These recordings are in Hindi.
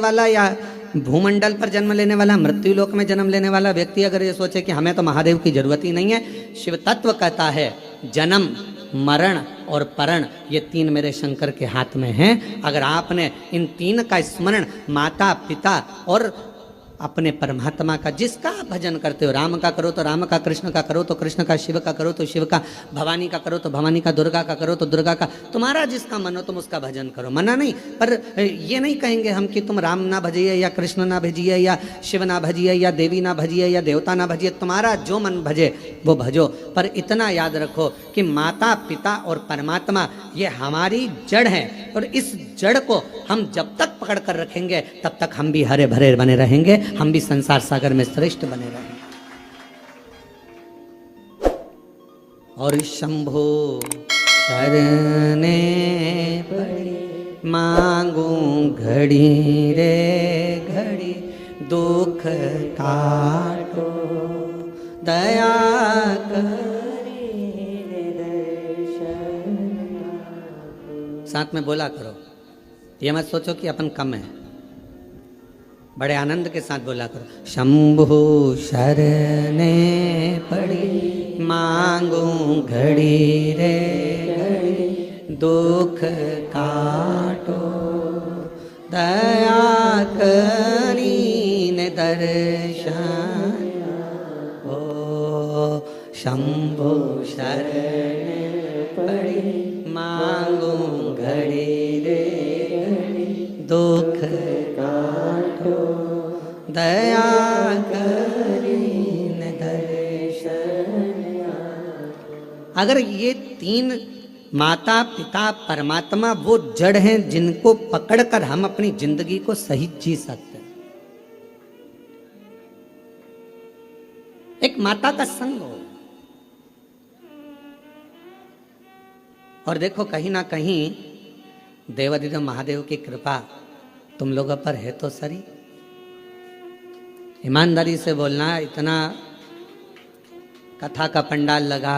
वाला या भूमंडल पर जन्म लेने वाला, मृत्यु लोक में जन्म लेने वाला व्यक्ति अगर ये सोचे कि हमें तो महादेव की जरूरत ही नहीं है, शिव तत्व कहता है जन्म, मरण और परण ये तीन मेरे शंकर के हाथ में हैं। अगर आपने इन तीन का स्मरण माता पिता और अपने परमात्मा का, जिसका आप भजन करते हो, राम का करो तो राम का, कृष्ण का करो तो कृष्ण का, शिव का करो तो शिव का, भवानी का करो तो भवानी का, दुर्गा का करो तो दुर्गा का, तुम्हारा जिसका मन हो तुम उसका भजन करो, मना नहीं। पर ये नहीं कहेंगे हम कि तुम राम ना भजिए या कृष्ण ना भजिए या शिव ना भजिए या देवी ना भजिए या देवता ना भजिए, तुम्हारा जो मन भजे वो भजो। पर इतना याद रखो कि माता पिता और परमात्मा ये हमारी जड़ है, और इस जड़ को हम जब तक पकड़ कर रखेंगे तब तक हम भी हरे भरे बने रहेंगे, हम भी संसार सागर में श्रेष्ठ बने रहेंगे। और शंभो शरणे पड़ी मांगू घड़ी रे घड़ी, दुख काटो दया करी दर्शन। साथ में बोला करो, ये मत सोचो कि अपन कम है, बड़े आनंद के साथ बोला करो। शंभु शरणे पड़ी मांगू घड़ी रे घड़ी, दुख काटो दया करीन दर्शन। ओ शंभु शरणे पड़ी मांगू घड़ी रे घड़ी, दुख काटो दया करीन दर्शन। अगर ये तीन माता पिता परमात्मा वो जड़ हैं जिनको पकड़कर हम अपनी जिंदगी को सही जी सकते हैं। एक माता का संग हो, और देखो कहीं ना कहीं देवाधिदेव महादेव की कृपा तुम लोगों पर है तो सरी। ईमानदारी से बोलना, इतना कथा का पंडाल लगा,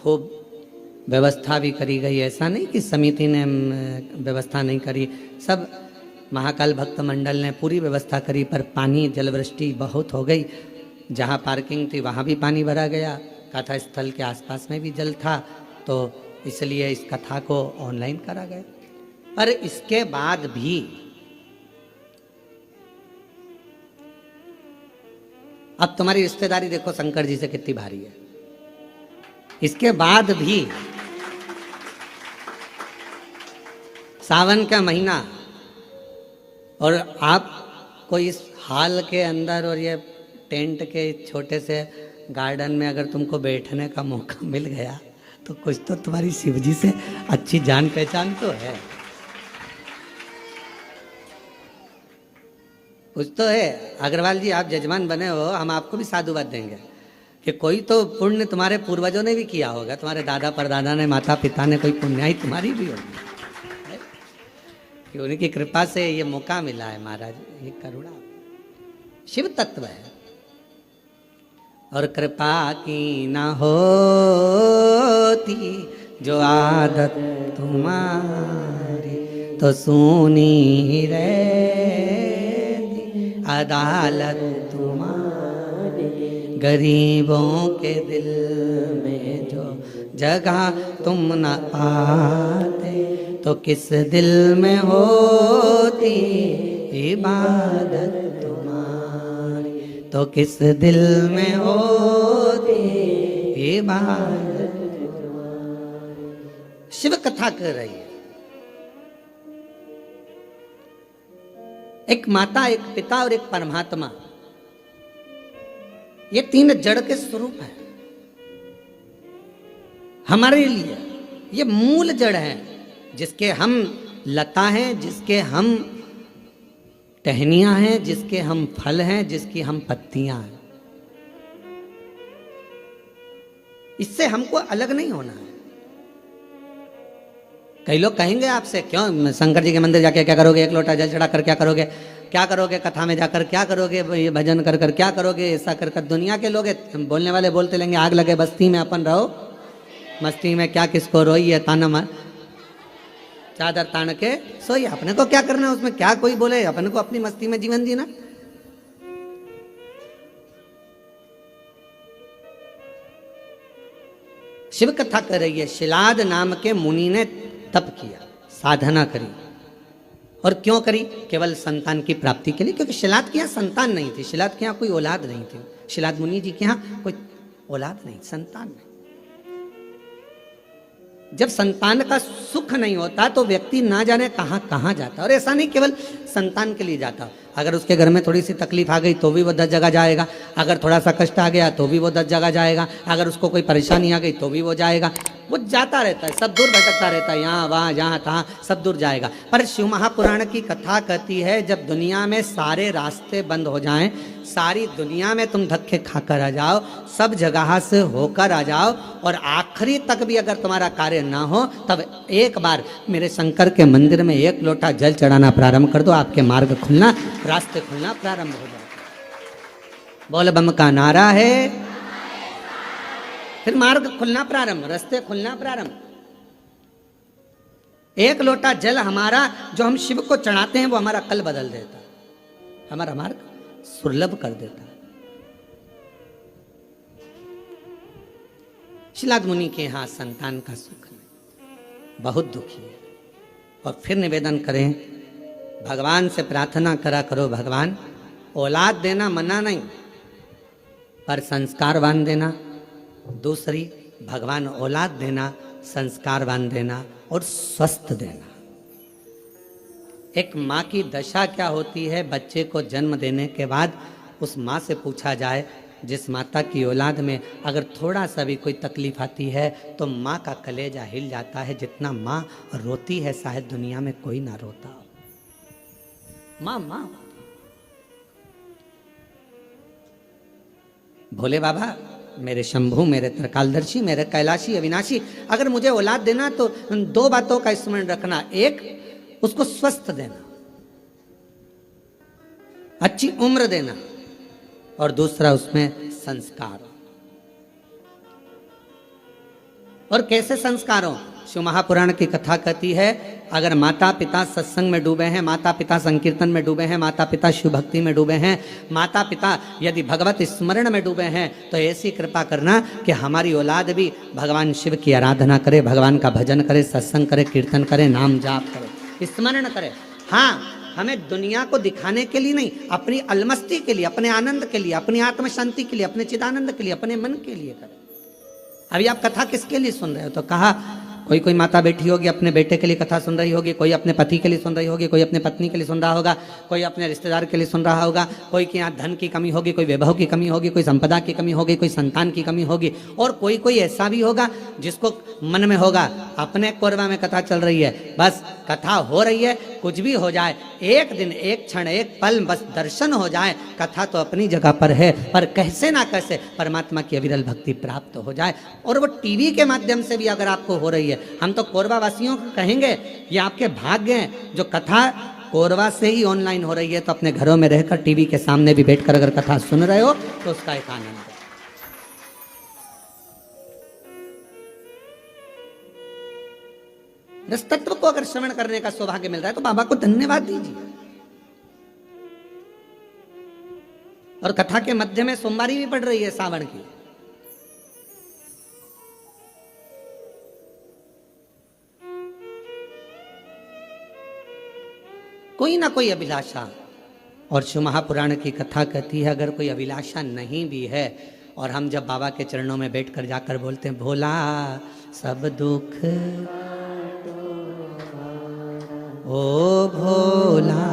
खूब व्यवस्था भी करी गई, ऐसा नहीं कि समिति ने व्यवस्था नहीं करी, सब महाकाल भक्त मंडल ने पूरी व्यवस्था करी। पर पानी जलवृष्टि बहुत हो गई, जहाँ पार्किंग थी वहाँ भी पानी भरा गया, कथा स्थल के आसपास में भी जल था, तो इसलिए इस कथा को ऑनलाइन करा गया। पर इसके बाद भी अब तुम्हारी रिश्तेदारी देखो शंकर जी से कितनी भारी है, इसके बाद भी सावन का महीना और आपको इस हाल के अंदर और ये टेंट के छोटे से गार्डन में अगर तुमको बैठने का मौका मिल गया तो कुछ तो तुम्हारी शिवजी से अच्छी जान पहचान तो है, कुछ तो है। अग्रवाल जी आप जजमान बने हो, हम आपको भी साधुवाद देंगे कि कोई तो पुण्य तुम्हारे पूर्वजों ने भी किया होगा, तुम्हारे दादा परदादा ने, माता पिता ने, कोई पुण्याई तुम्हारी भी होगी कि उनकी कृपा से ये मौका मिला है। महाराज ये करुणा शिव तत्व है, और कृपा की ना होती जो आदत तुम्हारी, तो सुनी रहती अदालत तुम्हारी। गरीबों के दिल में जो जगह तुम न पाते, तो किस दिल में होती इबादत तुम्हारी, तो किस दिल में होती इबादत तुम्हारी। शिव कथा कर रही है, एक माता, एक पिता और एक परमात्मा, ये तीन जड़ के स्वरूप है हमारे लिए। ये मूल जड़ है जिसके हम लता हैं, जिसके हम टहनियां हैं, जिसके हम फल हैं, जिसकी हम पत्तियां हैं। इससे हमको अलग नहीं होना है। कई लोग कहेंगे आपसे, क्यों शंकर जी के मंदिर जाके क्या करोगे, एक लोटा जल चढ़ाकर क्या करोगे, क्या करोगे कथा में जाकर क्या करोगे, ये भजन कर कर क्या करोगे, ऐसा कर कर। दुनिया के लोग बोलने वाले बोलते लेंगे, आग लगे बस्ती में अपन रहो, मस्ती में क्या किसको रोई है ताना मार। चादर तान के सोइए, अपने को क्या करना है उसमें, क्या कोई बोले, अपने को अपनी मस्ती में जीवन जीना। शिव कथा कर रही है, शिलाद नाम के मुनि ने तप किया, साधना करी, और क्यों करी? केवल संतान की प्राप्ति के लिए, क्योंकि शिलाद के यहाँ संतान नहीं थी, शिलाद के यहाँ कोई औलाद नहीं थी, शिलाद मुनि जी के यहाँ कोई औलाद नहीं, संतान नहीं। जब संतान का सुख नहीं होता तो व्यक्ति ना जाने कहां कहां जाता, और ऐसा नहीं केवल संतान के लिए जाता, अगर उसके घर में थोड़ी सी तकलीफ आ गई तो भी वो 10 जगह जाएगा, अगर थोड़ा सा कष्ट आ गया तो भी वो 10 जगह जाएगा, अगर उसको कोई परेशानी आ गई तो भी वो जाएगा, वो जाता रहता है, सब दूर भटकता रहता है, यहाँ वहाँ जहाँ तहाँ सब दूर जाएगा। पर शिव महापुराण की कथा कहती है जब दुनिया में सारे रास्ते बंद हो जाएं, सारी दुनिया में तुम धक्के खाकर आ जाओ, सब जगह से होकर आ जाओ, और आखिरी तक भी अगर तुम्हारा कार्य ना हो, तब एक बार मेरे शंकर के मंदिर में 1 लोटा जल चढ़ाना प्रारंभ कर दो, आपके मार्ग खुलना, रास्ते खुलना प्रारंभ हो जाए। बोल बम का नारा है, फिर मार्ग खुलना प्रारंभ, रास्ते खुलना प्रारंभ। 1 लोटा जल हमारा जो हम शिव को चढ़ाते हैं वो हमारा कल बदल देता, हमारा मार्ग सुलभ कर देता। शिलाद मुनि के यहां संतान का सुख नहीं, बहुत दुखी है, और फिर निवेदन करें, भगवान से प्रार्थना करा करो, भगवान औलाद देना मना नहीं, पर संस्कारवान देना। दूसरी, भगवान औलाद देना, संस्कारवान देना और स्वस्थ देना। एक माँ की दशा क्या होती है, बच्चे को जन्म देने के बाद उस माँ से पूछा जाए, जिस माता की औलाद में अगर थोड़ा सा भी कोई तकलीफ आती है तो माँ का कलेजा हिल जाता है, जितना माँ रोती है शायद दुनिया में कोई ना रोता हो। माँ माँ भोले बाबा, मेरे शंभू, मेरे त्रिकालदर्शी, मेरे कैलाशी अविनाशी, अगर मुझे औलाद देना तो 2 बातों का स्मरण रखना, एक उसको स्वस्थ देना, अच्छी उम्र देना, और दूसरा उसमें संस्कार। और कैसे संस्कार हो? शिव महापुराण की कथा कहती है, अगर माता पिता सत्संग में डूबे हैं, माता पिता संकीर्तन में डूबे हैं, माता पिता शिव भक्ति में डूबे हैं, माता पिता यदि भगवत स्मरण में डूबे हैं, तो ऐसी कृपा करना कि हमारी औलाद भी भगवान शिव की आराधना करे, भगवान का भजन करे, सत्संग करे, कीर्तन करे, नाम जाप करे, स्मरण करे। हाँ, हमें दुनिया को दिखाने के लिए नहीं, अपनी अलमस्ती के लिए, अपने आनंद के लिए, अपनी आत्म शांति के लिए, अपने चिदानंद के लिए, अपने मन के लिए करें। अभी आप कथा किसके लिए सुन रहे हो? तो कहा कोई माता बैठी होगी अपने बेटे के लिए कथा सुन रही होगी, कोई अपने पति के लिए सुन रही होगी, कोई अपने पत्नी के लिए सुन रहा होगा, कोई अपने रिश्तेदार के लिए सुन रहा होगा, कोई के यहाँ धन की कमी होगी, कोई वैभव की कमी होगी, कोई संपदा की कमी होगी, कोई संतान की कमी होगी, और कोई ऐसा भी होगा जिसको मन में होगा अपने कोरबा में कथा चल रही है, बस कथा हो रही है, कुछ भी हो जाए, एक दिन, एक क्षण, एक पल बस दर्शन हो जाए, कथा तो अपनी जगह पर है, पर कैसे ना कैसे परमात्मा की अविरल भक्ति प्राप्त हो जाए। और वो टीवी के माध्यम से भी अगर आपको हो रही है, हम तो कोरबा वासियों को कहेंगे ये आपके भाग्य हैं जो कथा कोरबा से ही ऑनलाइन हो रही है, तो अपने घरों में रहकर टीवी के सामने भी बैठकर अगर कथा सुन रहे हो तो उसका एक आनंद है। रस तत्व को अगर श्रवण करने का सौभाग्य मिल रहा है तो बाबा को धन्यवाद दीजिए। और कथा के मध्य में सोमवारी भी पड़ रही है सावन की। कोई ना कोई अभिलाषा, और शिव महापुराण की कथा कहती है अगर कोई अभिलाषा नहीं भी है, और हम जब बाबा के चरणों में बैठकर जाकर बोलते हैं भोला सब दुख, ओ भोला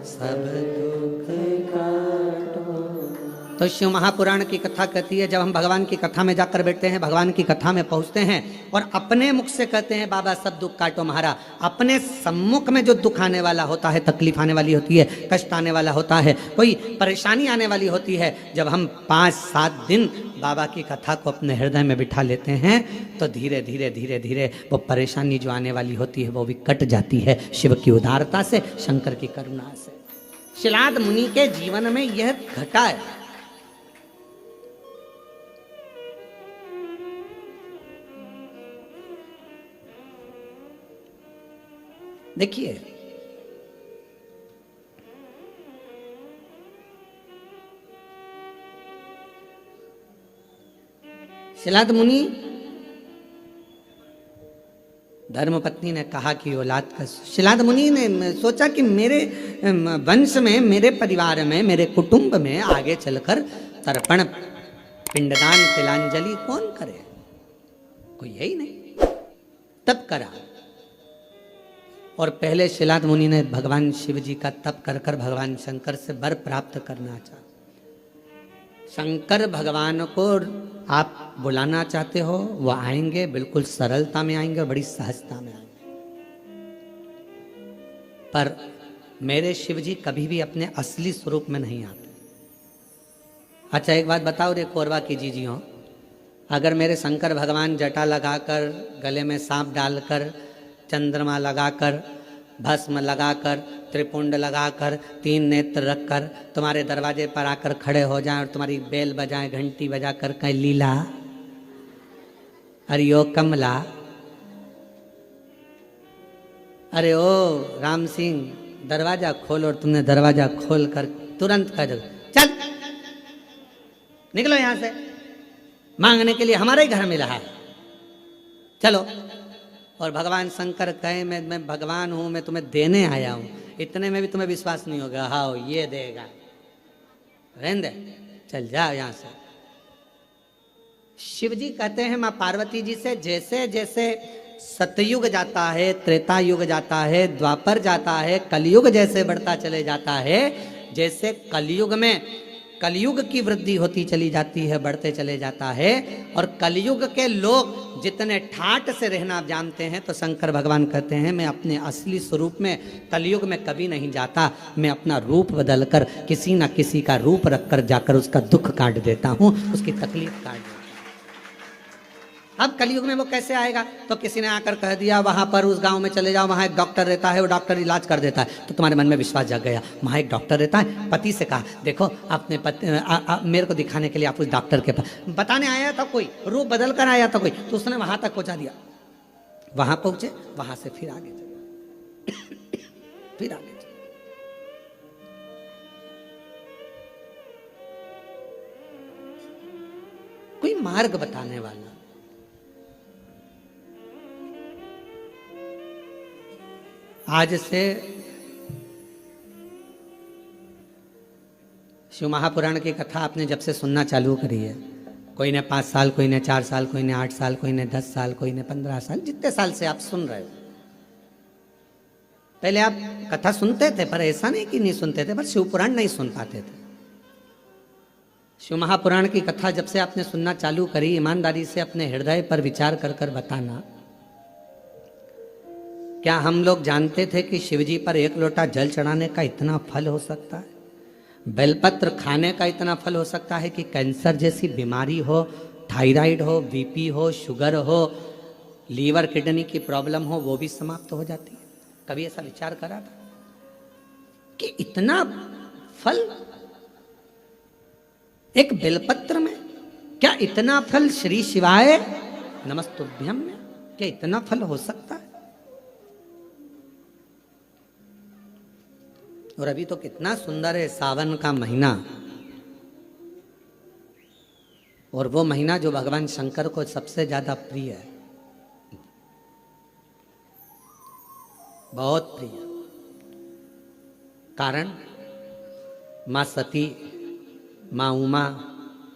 सब दुख काटो, तो शिव महापुराण की कथा कहती है जब हम भगवान की कथा में जाकर बैठते हैं, भगवान की कथा में पहुंचते हैं और अपने मुख से कहते हैं बाबा सब दुख काटो महारा, अपने सम्मुख में जो दुख आने वाला होता है, तकलीफ आने वाली होती है, कष्ट आने वाला होता है, कोई परेशानी आने वाली होती है, जब हम 5-7 दिन बाबा की कथा को अपने हृदय में बिठा लेते हैं तो धीरे धीरे धीरे धीरे वो परेशानी जो आने वाली होती है वो भी कट जाती है, शिव की उदारता से, शंकर की करुणा से। शिलाद मुनि के जीवन में यह घटा है। देखिए, शिलाद मुनि धर्मपत्नी ने कहा कि औलाद का, शिलाद मुनि ने सोचा कि मेरे वंश में, मेरे परिवार में, मेरे कुटुंब में आगे चलकर तर्पण, पिंडदान, तिलांजलि कौन करे, कोई यही नहीं। तब करा, और पहले शिलाद मुनि ने भगवान शिव जी का तप कर कर भगवान शंकर से वर प्राप्त करना चाहा। शंकर भगवान को आप बुलाना चाहते हो, वो आएंगे, बिल्कुल सरलता में आएंगे और बड़ी सहजता में आएंगे। पर मेरे शिव जी कभी भी अपने असली स्वरूप में नहीं आते। अच्छा एक बात बताओ रे कोरबा की जी हो, अगर मेरे शंकर भगवान जटा लगाकर, गले में सांप डालकर, चंद्रमा लगाकर, भस्म लगाकर, त्रिपुंड लगाकर, 3 नेत्र रखकर तुम्हारे दरवाजे पर आकर खड़े हो जाएं और तुम्हारी बेल बजाएं, घंटी बजाकर कहें लीला, अरे ओ कमला, अरे ओ राम सिंह दरवाजा खोल, और तुमने दरवाजा खोल कर तुरंत कह दो चल निकलो यहां से, मांगने के लिए हमारे ही घर में रहा है, चलो। और भगवान शंकर कहे मैं भगवान हूं, मैं तुम्हें देने आया हूं, इतने में भी तुम्हें विश्वास नहीं होगा, हाँ ये देगा, रहने दे, चल जा यहां से। शिव जी कहते हैं मां पार्वती जी से, जैसे जैसे सतयुग जाता है, त्रेता युग जाता है, द्वापर जाता है, कलयुग जैसे बढ़ता चले जाता है, जैसे कलयुग में कलयुग की वृद्धि होती चली जाती है, बढ़ते चले जाता है, और कलयुग के लोग जितने ठाठ से रहना जानते हैं, तो शंकर भगवान कहते हैं मैं अपने असली स्वरूप में कलयुग में कभी नहीं जाता, मैं अपना रूप बदलकर किसी ना किसी का रूप रखकर जाकर उसका दुख काट देता हूं, उसकी तकलीफ काट देता हूं। अब कलयुग में वो कैसे आएगा, तो किसी ने आकर कह दिया वहां पर उस गांव में चले जाओ, वहां एक डॉक्टर रहता है, वो डॉक्टर इलाज कर देता है, तो तुम्हारे मन में विश्वास जग गया, वहां एक डॉक्टर रहता है। पति से कहा देखो अपने पति मेरे को दिखाने के लिए आप उस डॉक्टर के पास, बताने आया था कोई, रूप बदल कर आया था कोई, तो उसने वहां तक पहुंचा दिया, वहां पहुंचे, वहां से फिर आगे चले, फिर आगे चले। कोई मार्ग बताने वाला। आज से शिव महापुराण की कथा आपने जब से सुनना चालू करी है, कोई ने 5 साल, कोई ने 4 साल, कोई ने 8 साल, कोई ने 10 साल, कोई ने 15 साल, जितने साल से आप सुन रहे हो, पहले आप कथा सुनते थे, पर ऐसा नहीं कि नहीं सुनते थे, पर शिव पुराण नहीं सुन पाते थे। शिव महापुराण की कथा जब से आपने सुनना चालू करी, ईमानदारी से अपने हृदय पर विचार कर कर बताना, क्या हम लोग जानते थे कि शिवजी पर 1 लोटा जल चढ़ाने का इतना फल हो सकता है, बेलपत्र खाने का इतना फल हो सकता है कि कैंसर जैसी बीमारी हो, थायराइड हो, बीपी हो, शुगर हो, लीवर किडनी की प्रॉब्लम हो, वो भी समाप्त हो जाती है। कभी ऐसा विचार करा था कि इतना फल एक बेलपत्र में, क्या इतना फल श्री शिवाय नमस्तुभ्यम में, क्या इतना फल हो सकता है? और अभी तो कितना सुंदर है सावन का महीना, और वो महीना जो भगवान शंकर को सबसे ज्यादा प्रिय है, बहुत प्रिय। कारण माँ सती, माँ उमा,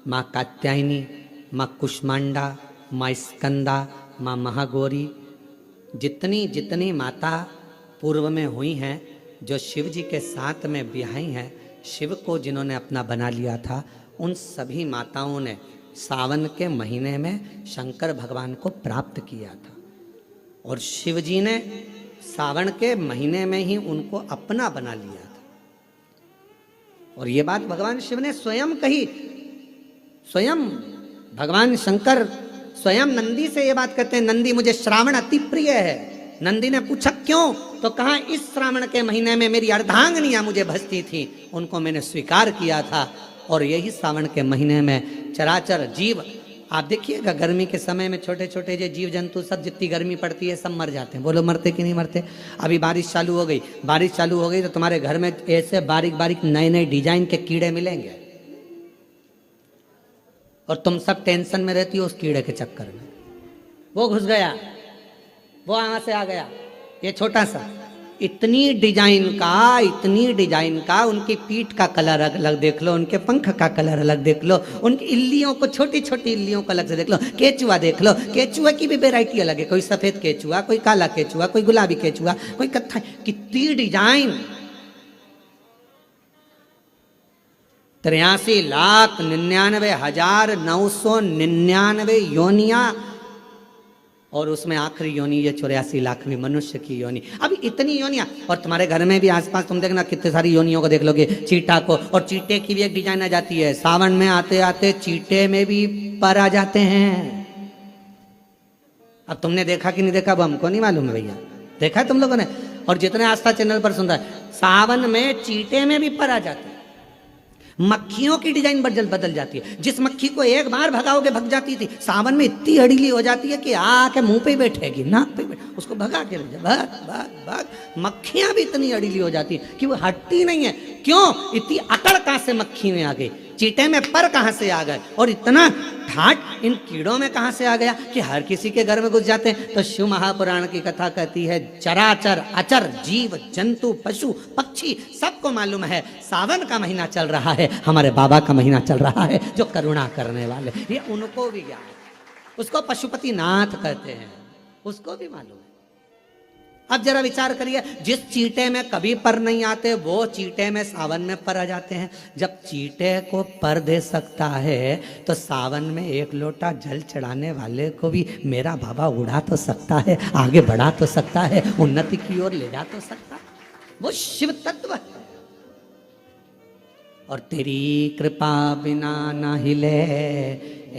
माँ कात्यायनी, माँ कुष्मांडा, माँ स्कंदा, माँ महागौरी, जितनी जितनी माता पूर्व में हुई हैं, जो शिव जी के साथ में ब्याही हैं, शिव को जिन्होंने अपना बना लिया था, उन सभी माताओं ने सावन के महीने में शंकर भगवान को प्राप्त किया था, और शिव जी ने सावन के महीने में ही उनको अपना बना लिया था। और ये बात भगवान शिव ने स्वयं कही, स्वयं भगवान शंकर स्वयं नंदी से ये बात कहते हैं, नंदी मुझे श्रावण अति प्रिय है। नंदी ने पूछा क्यों, तो कहा इस श्रावण के महीने में मेरी अर्धांगिनियां मुझे भजती थी, उनको मैंने स्वीकार किया था, और यही सावन के महीने में चराचर जीव आप देखिएगा गर्मी के समय में छोटे छोटे जो जीव जंतु सब, जितनी गर्मी पड़ती है सब मर जाते हैं। बोलो मरते कि नहीं मरते? अभी बारिश चालू हो गई, बारिश चालू हो गई तो तुम्हारे घर में ऐसे बारीक बारीक नए नए डिजाइन के कीड़े मिलेंगे और तुम सब टेंशन में रहती हो उस कीड़े के चक्कर में। वो घुस गया, वो वहां से आ गया, ये छोटा सा, इतनी डिजाइन का, उनकी पीठ का कलर अलग देख लो, उनके पंख का कलर अलग देख लो, उनकी इल्लियों को, छोटी छोटी इल्लियों को अलग से देख लो, केचुआ देख लो, केचुआ की भी वैरायटी अलग है, कोई सफेद केचुआ, कोई काला केचुआ, कोई गुलाबी केचुआ, कोई कत्था, कितनी डिजाइन। 83,99,999 योनिया, और उसमें आखिरी योनि ये 84,00,000वीं मनुष्य की योनि। अभी इतनी योनियां, और तुम्हारे घर में भी आसपास तुम देखना कितने सारी योनियों को देख लोगे, चीटा को, और चीटे की भी एक डिजाइन आ जाती है। सावन में आते आते चीटे में भी पर आ जाते हैं। अब तुमने देखा कि नहीं देखा वो हमको नहीं मालूम है भैया, देखा है तुम लोगों ने? और जितने आस्था चैनल पर सुनता है, सावन में चीटे में भी पर आ जाते हैं। मक्खियों की डिजाइन बदल जाती है। जिस मक्खी को एक बार भगाओगे भग जाती थी, सावन में इतनी अड़ीली हो जाती है कि आके मुंह पे बैठेगी, नाक पे उसको भगा के ले जा, भाग भाग भाग। मक्खियां भी इतनी अड़ीली हो जाती है कि वो हटती नहीं है। क्यों? इतनी अकड़ कहां से मक्खी में आ गई, चीटे में पर कहां से आ गए, और इतना ठाट इन कीड़ों में कहां से आ गया कि हर किसी के घर में घुस जाते हैं। तो शिव महापुराण की कथा कहती है, चराचर अचर जीव जंतु पशु पक्षी सबको मालूम है सावन का महीना चल रहा है, हमारे बाबा का महीना चल रहा है जो करुणा करने वाले, ये उनको भी ज्ञान है। उसको पशुपति नाथ कहते हैं, उसको भी मालूम है। अब जरा विचार करिए, जिस चीटे में कभी पर नहीं आते वो चीटे में सावन में पर आ जाते हैं। जब चीटे को पर दे सकता है तो सावन में एक लोटा जल चढ़ाने वाले को भी मेरा बाबा उड़ा तो सकता है, आगे बढ़ा तो सकता है, उन्नति की ओर ले जा तो सकता है। वो शिव तत्व है। और तेरी कृपा बिना न हिले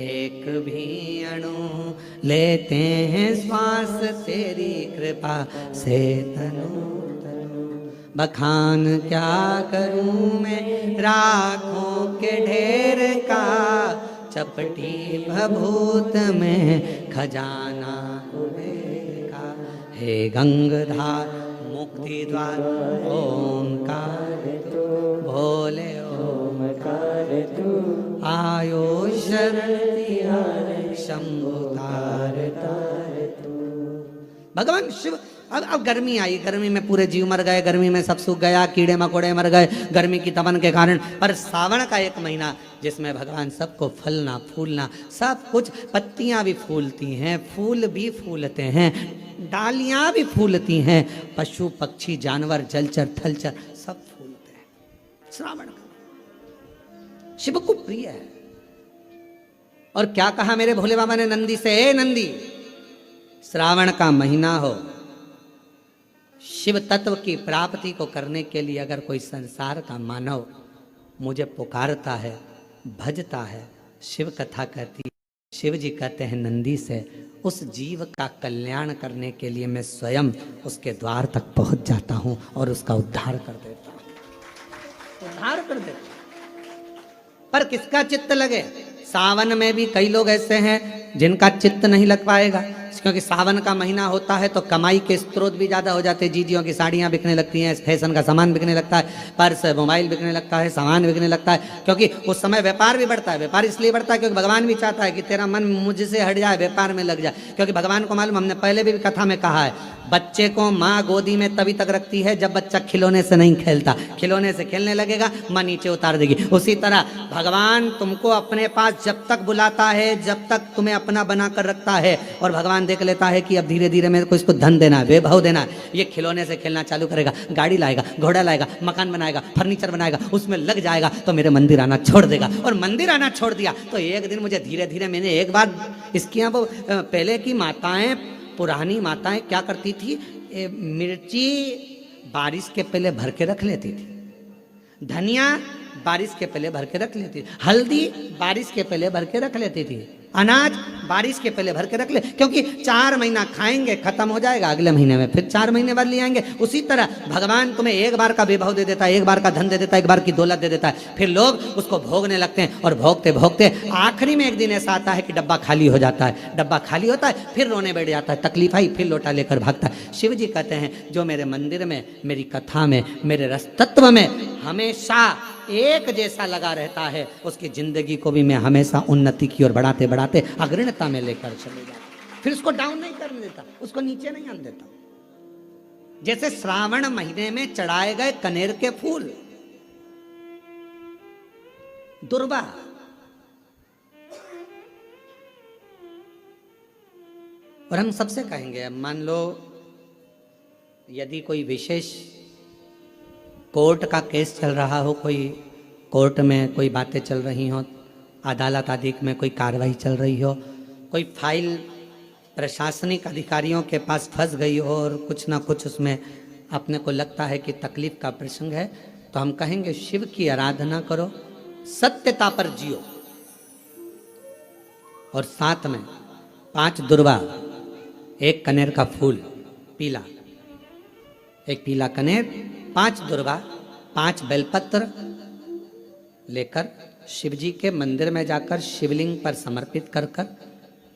एक भी अणु, लेते हैं श्वास तेरी कृपा से तनु तनु। बखान क्या करूं मैं राखों के ढेर का, चपटी भभूत में खजाना कुबेर का। हे गंगाधार मुक्ति द्वार ओंकार तू, भोले ओमकार तू, आयो शरण तिहारे शंभु तार तार तू। भगवान शिव। अब गर्मी आई, गर्मी में पूरे जीव मर गए, गर्मी में सब सूख गया, कीड़े मकोड़े मर गए गर्मी की तपन के कारण। पर सावन का एक महीना जिसमें भगवान सबको फलना फूलना सब कुछ, पत्तियां भी फूलती हैं, फूल भी फूलते हैं, डालियां भी फूलती हैं, पशु पक्षी जानवर जलचर थलचर सब फूलते हैं। श्रावण शिव को प्रिय है। और क्या कहा मेरे भोले बाबा ने नंदी से, ए नंदी, श्रावण का महीना हो, शिव तत्व की प्राप्ति को करने के लिए अगर कोई संसार का मानव मुझे पुकारता है, भजता है, शिव कथा कहती है, शिव जी कहते हैं नंदी से, उस जीव का कल्याण करने के लिए मैं स्वयं उसके द्वार तक पहुंच जाता हूं और उसका उद्धार कर देता हूं, उद्धार कर देता हूं। पर किसका चित्त लगे? सावन में भी कई लोग ऐसे हैं जिनका चित्त नहीं लग पाएगा, क्योंकि सावन का महीना होता है तो कमाई के स्रोत भी ज़्यादा हो जाते हैं। जीजियों की साड़ियाँ बिकने लगती हैं, फैशन का सामान बिकने लगता है, पर्स मोबाइल बिकने लगता है, सामान बिकने लगता है, क्योंकि उस समय व्यापार भी बढ़ता है। व्यापार इसलिए बढ़ता है क्योंकि भगवान भी चाहता है कि तेरा मन मुझसे हट जाए, व्यापार में लग जाए। क्योंकि भगवान को मालूम, हमने पहले भी कथा में कहा है, बच्चे को माँ गोदी में तभी तक रखती है जब बच्चा खिलौने से नहीं खेलता, खिलौने से खेलने लगेगा माँ नीचे उतार देगी। उसी तरह भगवान तुमको अपने पास जब तक बुलाता है, जब तक तुम्हें अपना बना कर रखता है, और भगवान देख लेता है कि अब धीरे धीरे मेरे को इसको धन देना है, वैभव देना है, ये खिलौने से खेलना चालू करेगा, गाड़ी लाएगा, घोड़ा लाएगा, मकान बनाएगा, फर्नीचर बनाएगा, उसमें लग जाएगा तो मेरे मंदिर आना छोड़ देगा। और मंदिर आना छोड़ दिया तो एक दिन मुझे धीरे धीरे, मैंने एक बार इसकी वो पहले की माताएं, पुरानी माताएं क्या करती थी, मिर्ची बारिश के पहले भर के रख लेती थी, धनिया बारिश के पहले भर के रख लेती थी, हल्दी बारिश के पहले भर के रख लेती थी, अनाज बारिश के पहले भर के रख ले, क्योंकि 4 महीना खाएंगे खत्म हो जाएगा, अगले महीने में फिर 4 महीने बाद ले आएंगे। उसी तरह भगवान तुम्हें एक बार का वैभव दे देता है, एक बार का धन दे देता है, एक बार की दौलत दे देता है, फिर लोग उसको भोगने लगते हैं और भोगते भोगते आखिरी में एक दिन ऐसा आता है कि डब्बा खाली हो जाता है। डब्बा खाली होता है, फिर रोने बैठ जाता है, तकलीफ आई, फिर लोटा लेकर भागता है। शिव जी कहते हैं जो मेरे मंदिर में, मेरी कथा में, मेरे रस तत्व में हमेशा एक जैसा लगा रहता है, उसकी जिंदगी को भी मैं हमेशा उन्नति की ओर बढ़ाते बढ़ाते अग्रणता में लेकर चले जाता। फिर उसको डाउन नहीं करने देता, उसको नीचे नहीं आने देता। जैसे श्रावण महीने में चढ़ाए गए कनेर के फूल, दुर्वा, और हम सबसे कहेंगे, मान लो यदि कोई विशेष कोर्ट का केस चल रहा हो, कोई कोर्ट में कोई बातें चल रही हो, अदालत आदि में कोई कार्रवाई चल रही हो, कोई फाइल प्रशासनिक अधिकारियों के पास फंस गई हो और कुछ ना कुछ उसमें अपने को लगता है कि तकलीफ का प्रसंग है, तो हम कहेंगे शिव की आराधना करो, सत्यता पर जियो, और साथ में 5 दुर्वा, 1 कनेर का फूल पीला, 1 पीला कनेर, 5 दुर्वा, 5 बेलपत्र लेकर शिव जी के मंदिर में जाकर शिवलिंग पर समर्पित कर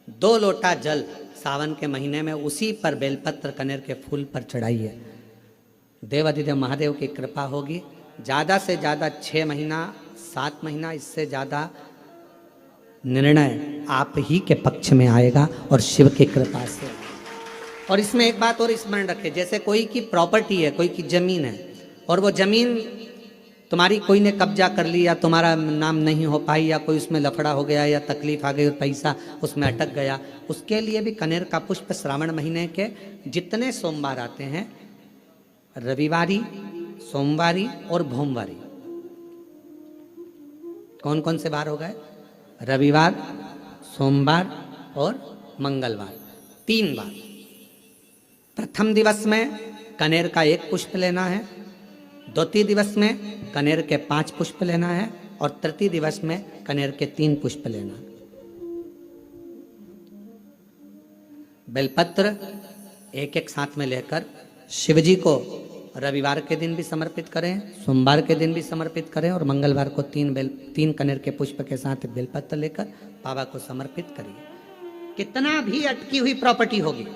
2 लोटा जल सावन के महीने में उसी पर बेलपत्र कनेर के फूल पर चढ़ाइए। देवाधिदेव महादेव की कृपा होगी। ज़्यादा से ज़्यादा 6 महीना 7 महीना, इससे ज़्यादा निर्णय आप ही के पक्ष में आएगा और शिव की कृपा से। और इसमें एक बात और स्मरण रखें, जैसे कोई की प्रॉपर्टी है, कोई की जमीन है, और वो जमीन तुम्हारी कोई ने कब्जा कर ली, या तुम्हारा नाम नहीं हो पाई, या कोई उसमें लफड़ा हो गया, या तकलीफ आ गई और पैसा उसमें अटक गया, उसके लिए भी कनेर का पुष्प श्रावण महीने के जितने सोमवार आते हैं, रविवारी, सोमवारी और भोमवारी, कौन कौन से बार हो गए? रविवार, सोमवार और मंगलवार, 3 बार। प्रथम दिवस में कनेर का 1 पुष्प लेना है, द्वितीय दिवस में कनेर के 5 पुष्प लेना है, और तृतीय दिवस में कनेर के 3 पुष्प लेना है। बेलपत्र एक साथ में लेकर शिव जी को रविवार के दिन भी समर्पित करें, सोमवार के दिन भी समर्पित करें, और मंगलवार को 3 कनेर के पुष्प के साथ बेलपत्र लेकर बाबा को समर्पित करिए। कितना भी अटकी हुई प्रॉपर्टी होगी,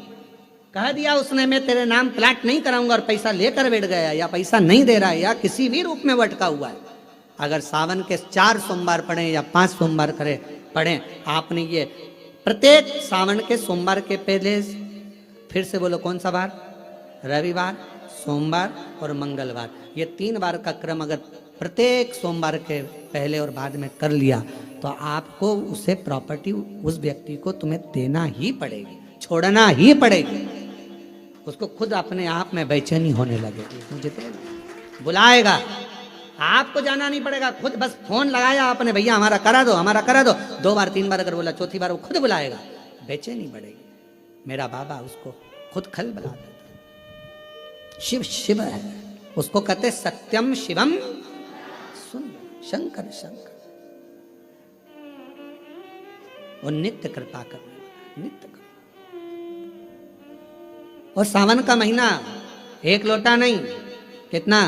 कह दिया उसने मैं तेरे नाम प्लाट नहीं कराऊंगा और पैसा लेकर बैठ गया, या पैसा नहीं दे रहा है, या किसी भी रूप में वो अटका हुआ है, अगर सावन के 4 सोमवार पढ़े या 5 सोमवार पढ़े, आपने ये प्रत्येक सावन के सोमवार के पहले, फिर से बोलो कौन सा बार? रविवार, सोमवार और मंगलवार, ये 3 बार का क्रम अगर प्रत्येक सोमवार के पहले और बाद में कर लिया, तो आपको उसे प्रॉपर्टी उस व्यक्ति को तुम्हें देना ही पड़ेगी, छोड़ना ही पड़ेगी। उसको खुद अपने आप में बेचैनी होने लगेगी, मुझे बुलाएगा, आपको जाना नहीं पड़ेगा, खुद बस फोन लगाया आपने, भैया हमारा करा दो, हमारा करा दो, 2 बार 3 बार अगर बोला, चौथी बार वो खुद बुलाएगा, बेचैनी बढ़ेगी। मेरा बाबा उसको खुद खल बुला देता। शिव शिव है, उसको कहते सत्यम शिवम सुंदर, शंकर शंकर, और नित्य कृपा करने वाला, नित्य कृपा। और सावन का महीना 1 लोटा नहीं, कितना?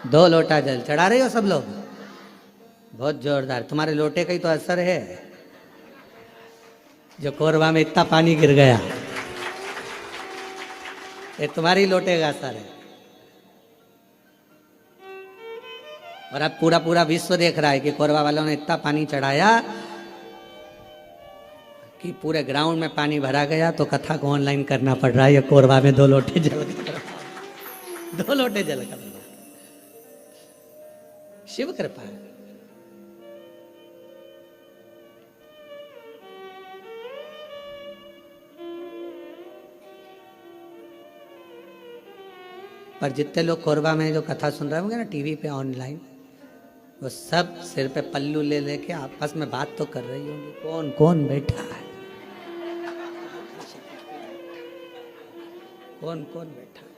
2 लोटा जल चढ़ा रहे हो सब लोग, बहुत जोरदार। तुम्हारे लोटे का ही तो असर है, जो कोरबा में इतना पानी गिर गया, ये तुम्हारी लोटे का असर है। और अब पूरा पूरा विश्व देख रहा है कि कोरबा वालों ने इतना पानी चढ़ाया कि पूरे ग्राउंड में पानी भरा गया, तो कथा को ऑनलाइन करना पड़ रहा है, ये कोरबा में 2 लोटे जल कर, 2 लोटे जल कर। शिव कृपा है। पर जितने लोग कोरबा में जो कथा सुन रहे होंगे ना टीवी पे ऑनलाइन, वो सब सिर पे पल्लू ले लेके आपस में बात तो कर रही होंगी, कौन कौन बैठा है, कौन कौन बैठा है,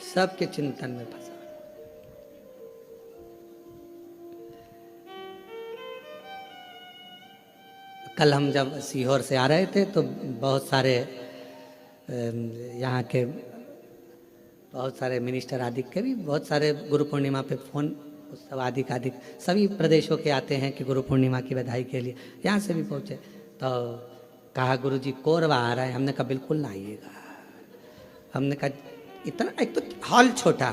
सबके चिंतन में फंसा। कल हम जब सीहोर से आ रहे थे तो बहुत सारे यहाँ के बहुत सारे मिनिस्टर आदि के भी बहुत सारे गुरु पूर्णिमा पे फोन सब आदिक सभी प्रदेशों के आते हैं कि गुरु पूर्णिमा की बधाई के लिए। यहाँ से भी पहुँचे तो कहा गुरुजी कोरबा आ रहा है। हमने कहा बिल्कुल ना आइएगा। हमने कहा इतना, एक तो हॉल छोटा,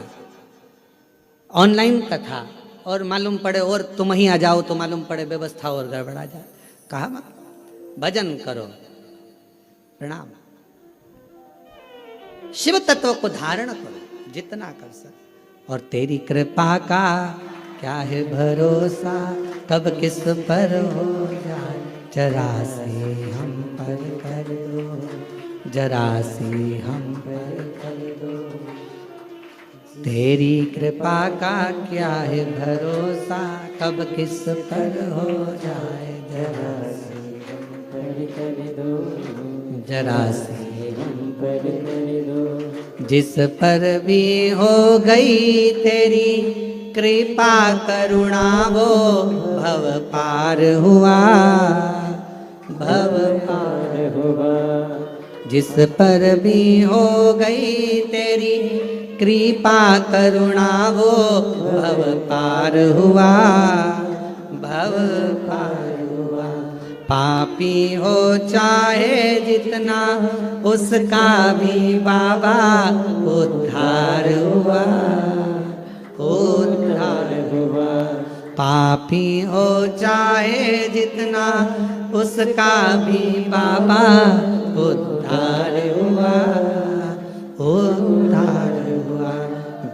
ऑनलाइन कथा, और मालूम पड़े और तुम ही आ जाओ तो मालूम पड़े व्यवस्था और गड़बड़ा जाए। कहा भजन करो, प्रणाम, शिव तत्व को धारण करो जितना कर सक। और तेरी कृपा का क्या है भरोसा, कब किस पर हो जाए, जरा से हम पर कर दो, जरा से हम पर कर दो। तेरी कृपा का क्या है भरोसा, कब किस पर हो जाए, जरा से हम पर कर दो, जरा से हम पर कर दो। जिस पर भी हो गई तेरी कृपा करुणा, वो भव पार हुआ, भव पार हुआ। जिस पर भी हो गई तेरी कृपा करुणा, वो भव पार हुआ, भव पार हुआ। पापी हो चाहे जितना, उसका भी बाबा उद्धार हुआ, उद्धार हुआ। पापी हो चाहे जितना, उसका भी बाबा उद्धार हुआ, उद्धार हुआ।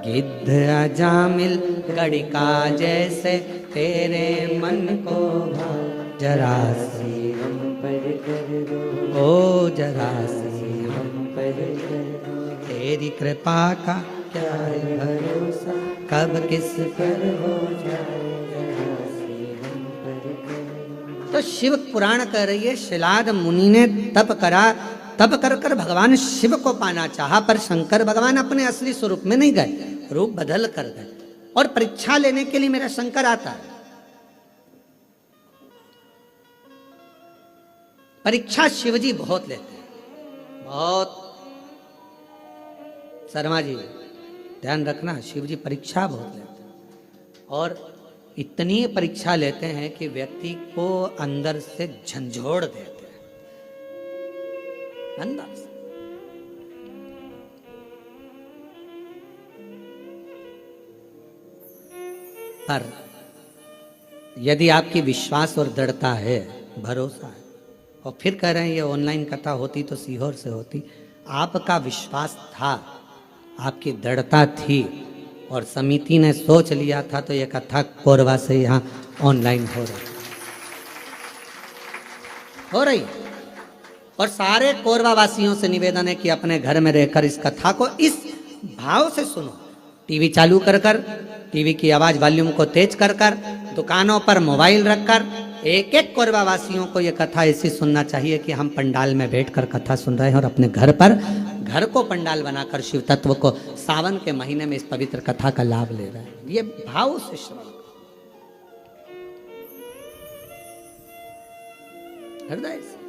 गिद्ध अजामिल गड़िका जैसे तेरे मन को भा, जरा से हम पर कर दो, ओ जरा से हम पर कर दो। तेरी कृपा का क्या है भरोसा, कब किस पर हो जाए, जरा से हम पर कर दो। तो शिव पुराण कह रही है शिलाद मुनि ने तप करा, तप कर कर भगवान शिव को पाना चाहा, पर शंकर भगवान अपने असली स्वरूप में नहीं गए, रूप बदल कर गए। और परीक्षा लेने के लिए मेरा शंकर आता है। परीक्षा शिवजी बहुत लेते हैं, बहुत। शर्मा जी ध्यान रखना, शिवजी परीक्षा बहुत लेते हैं, और इतनी परीक्षा लेते हैं कि व्यक्ति को अंदर से झंझोड़ देते हैं, अंदर से। पर यदि आपकी विश्वास और दृढ़ता है, भरोसा है, और फिर कह रहे हैं ये ऑनलाइन कथा होती तो सीहोर से होती, आपका विश्वास था, आपकी दृढ़ता थी, और समिति ने सोच लिया था, तो ये कथा कोरबा से यहाँ ऑनलाइन हो रही। और सारे कोरबा वासियों से निवेदन है कि अपने घर में रहकर इस कथा को इस भाव से सुनो। टीवी चालू कर कर, टीवी की आवाज वॉल्यूम को तेज कर कर, दुकानों पर मोबाइल रखकर, एक एक कोरबा वासियों को यह कथा ऐसी सुनना चाहिए कि हम पंडाल में बैठकर कथा सुन रहे हैं, और अपने घर पर, घर को पंडाल बनाकर शिव तत्व को सावन के महीने में इस पवित्र कथा का लाभ ले रहे हैं। ये भाव से श्रवण, हृदय से।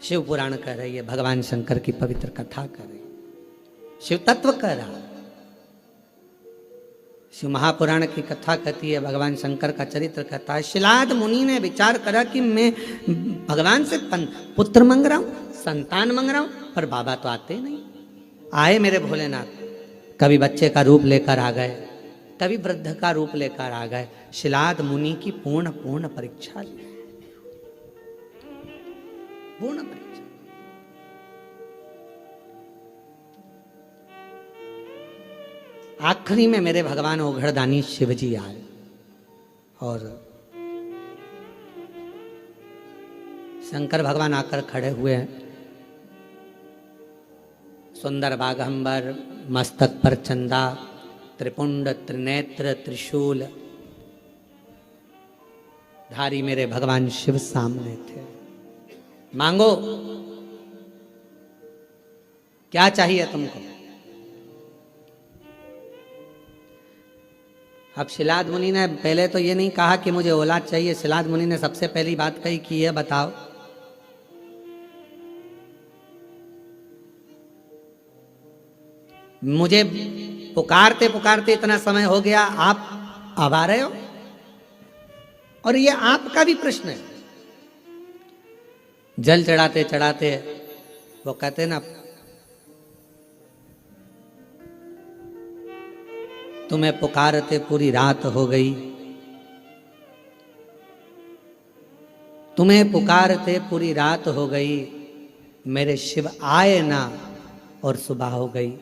शिव पुराण कह रही है, भगवान शंकर की पवित्र कथा कर रही है, शिव तत्व कह रहा। शिव महापुराण की कथा कहती है, भगवान शंकर का चरित्र कहता है। शिलाद मुनि ने विचार करा कि मैं भगवान से पुत्र मांग रहा हूं, संतान मांग रहा हूं, पर बाबा तो आते नहीं। आए मेरे भोलेनाथ, कभी बच्चे का रूप लेकर आ गए, कभी वृद्ध का रूप लेकर आ गए। शिलाद मुनि की पूर्ण परीक्षा ली, पूर्ण परीक्षा। आखिरी में मेरे भगवान ओघड़दानी शिवजी आए, और शंकर भगवान आकर खड़े हुए हैं। सुंदर बाघंबर, मस्तक पर चंदा, त्रिपुंड त्रिनेत्र त्रिशूल धारी मेरे भगवान शिव सामने थे। मांगो, क्या चाहिए तुमको? अब शिलाद मुनि ने पहले तो ये नहीं कहा कि मुझे औलाद चाहिए। शिलाद मुनि ने सबसे पहली बात कही कि ये बताओ, मुझे पुकारते पुकारते इतना समय हो गया, आप अब आ रहे हो? और ये आपका भी प्रश्न है। जल चढ़ाते चढ़ाते वो कहते ना, तुम्हें पुकारते पूरी रात हो गई, तुम्हें पुकारते पूरी रात हो गई, मेरे शिव आए ना और सुबह हो गई।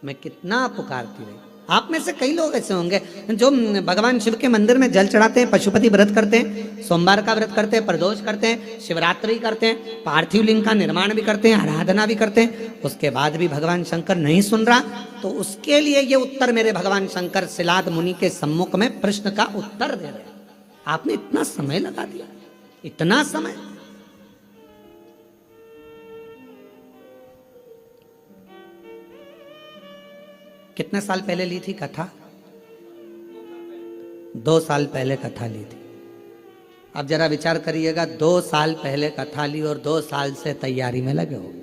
मैं कितना पुकारती रही। आप में से कई लोग ऐसे होंगे जो भगवान शिव के मंदिर में जल चढ़ाते हैं, पशुपति व्रत करते हैं, सोमवार का व्रत करते हैं, प्रदोष करते हैं, शिवरात्रि करते हैं, पार्थिव लिंग का निर्माण भी करते हैं, आराधना भी करते हैं, उसके बाद भी भगवान शंकर नहीं सुन रहा, तो उसके लिए ये उत्तर मेरे भगवान शंकर शिलाद मुनि के सम्मुख में प्रश्न का उत्तर दे रहे। आपने इतना समय लगा दिया, इतना समय। कितने साल पहले ली थी कथा? 2 साल पहले कथा ली थी। अब जरा विचार करिएगा, 2 साल पहले कथा ली और 2 साल से तैयारी में लगे होगे,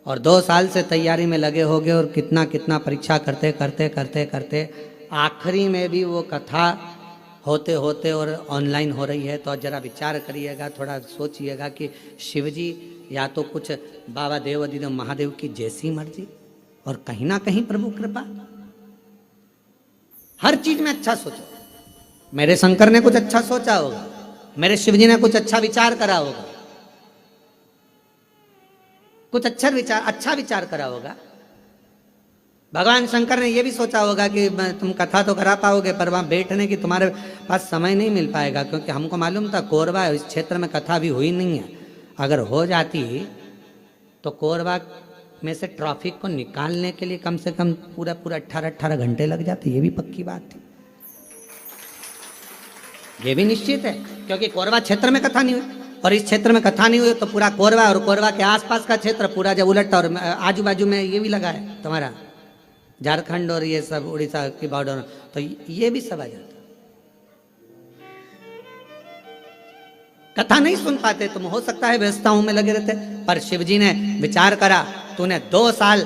और 2 साल से तैयारी में लगे होगे, और कितना कितना परीक्षा करते करते करते करते आखिरी में भी वो कथा होते होते और ऑनलाइन हो रही है। तो जरा विचार करिएगा, थोड़ा सोचिएगा कि शिव जी या तो कुछ बाबा देव महादेव की जैसी मर्जी, और कहीं ना कहीं प्रभु कृपा। हर चीज में अच्छा सोचो। मेरे शंकर ने कुछ अच्छा सोचा होगा, मेरे शिव जी ने कुछ अच्छा विचार करा होगा, कुछ अच्छा विचार करा होगा। भगवान शंकर ने यह भी सोचा होगा कि तुम कथा तो करा पाओगे, पर वहां बैठने की तुम्हारे पास समय नहीं मिल पाएगा, क्योंकि हमको मालूम था कोरबा इस क्षेत्र में कथा भी हुई नहीं है। अगर हो जाती तो कोरबा में से ट्रैफिक को निकालने के लिए कम से कम पूरा 18 घंटे लग जाते। ये भी पक्की बात थी, ये भी निश्चित है, क्योंकि कोरबा क्षेत्र में कथा नहीं हुई, और इस क्षेत्र में कथा नहीं हुई तो पूरा कोरबा और कोरबा के आसपास का क्षेत्र पूरा जब उलटा, और आजू बाजू में ये भी लगा है तुम्हारा झारखंड और ये सब उड़ीसा की बॉर्डर, तो ये भी सब आ जाता। कथा नहीं सुन पाते तुम, हो सकता है व्यवस्थाओं में लगे रहते, पर शिव जी ने विचार करा, तूने 2 साल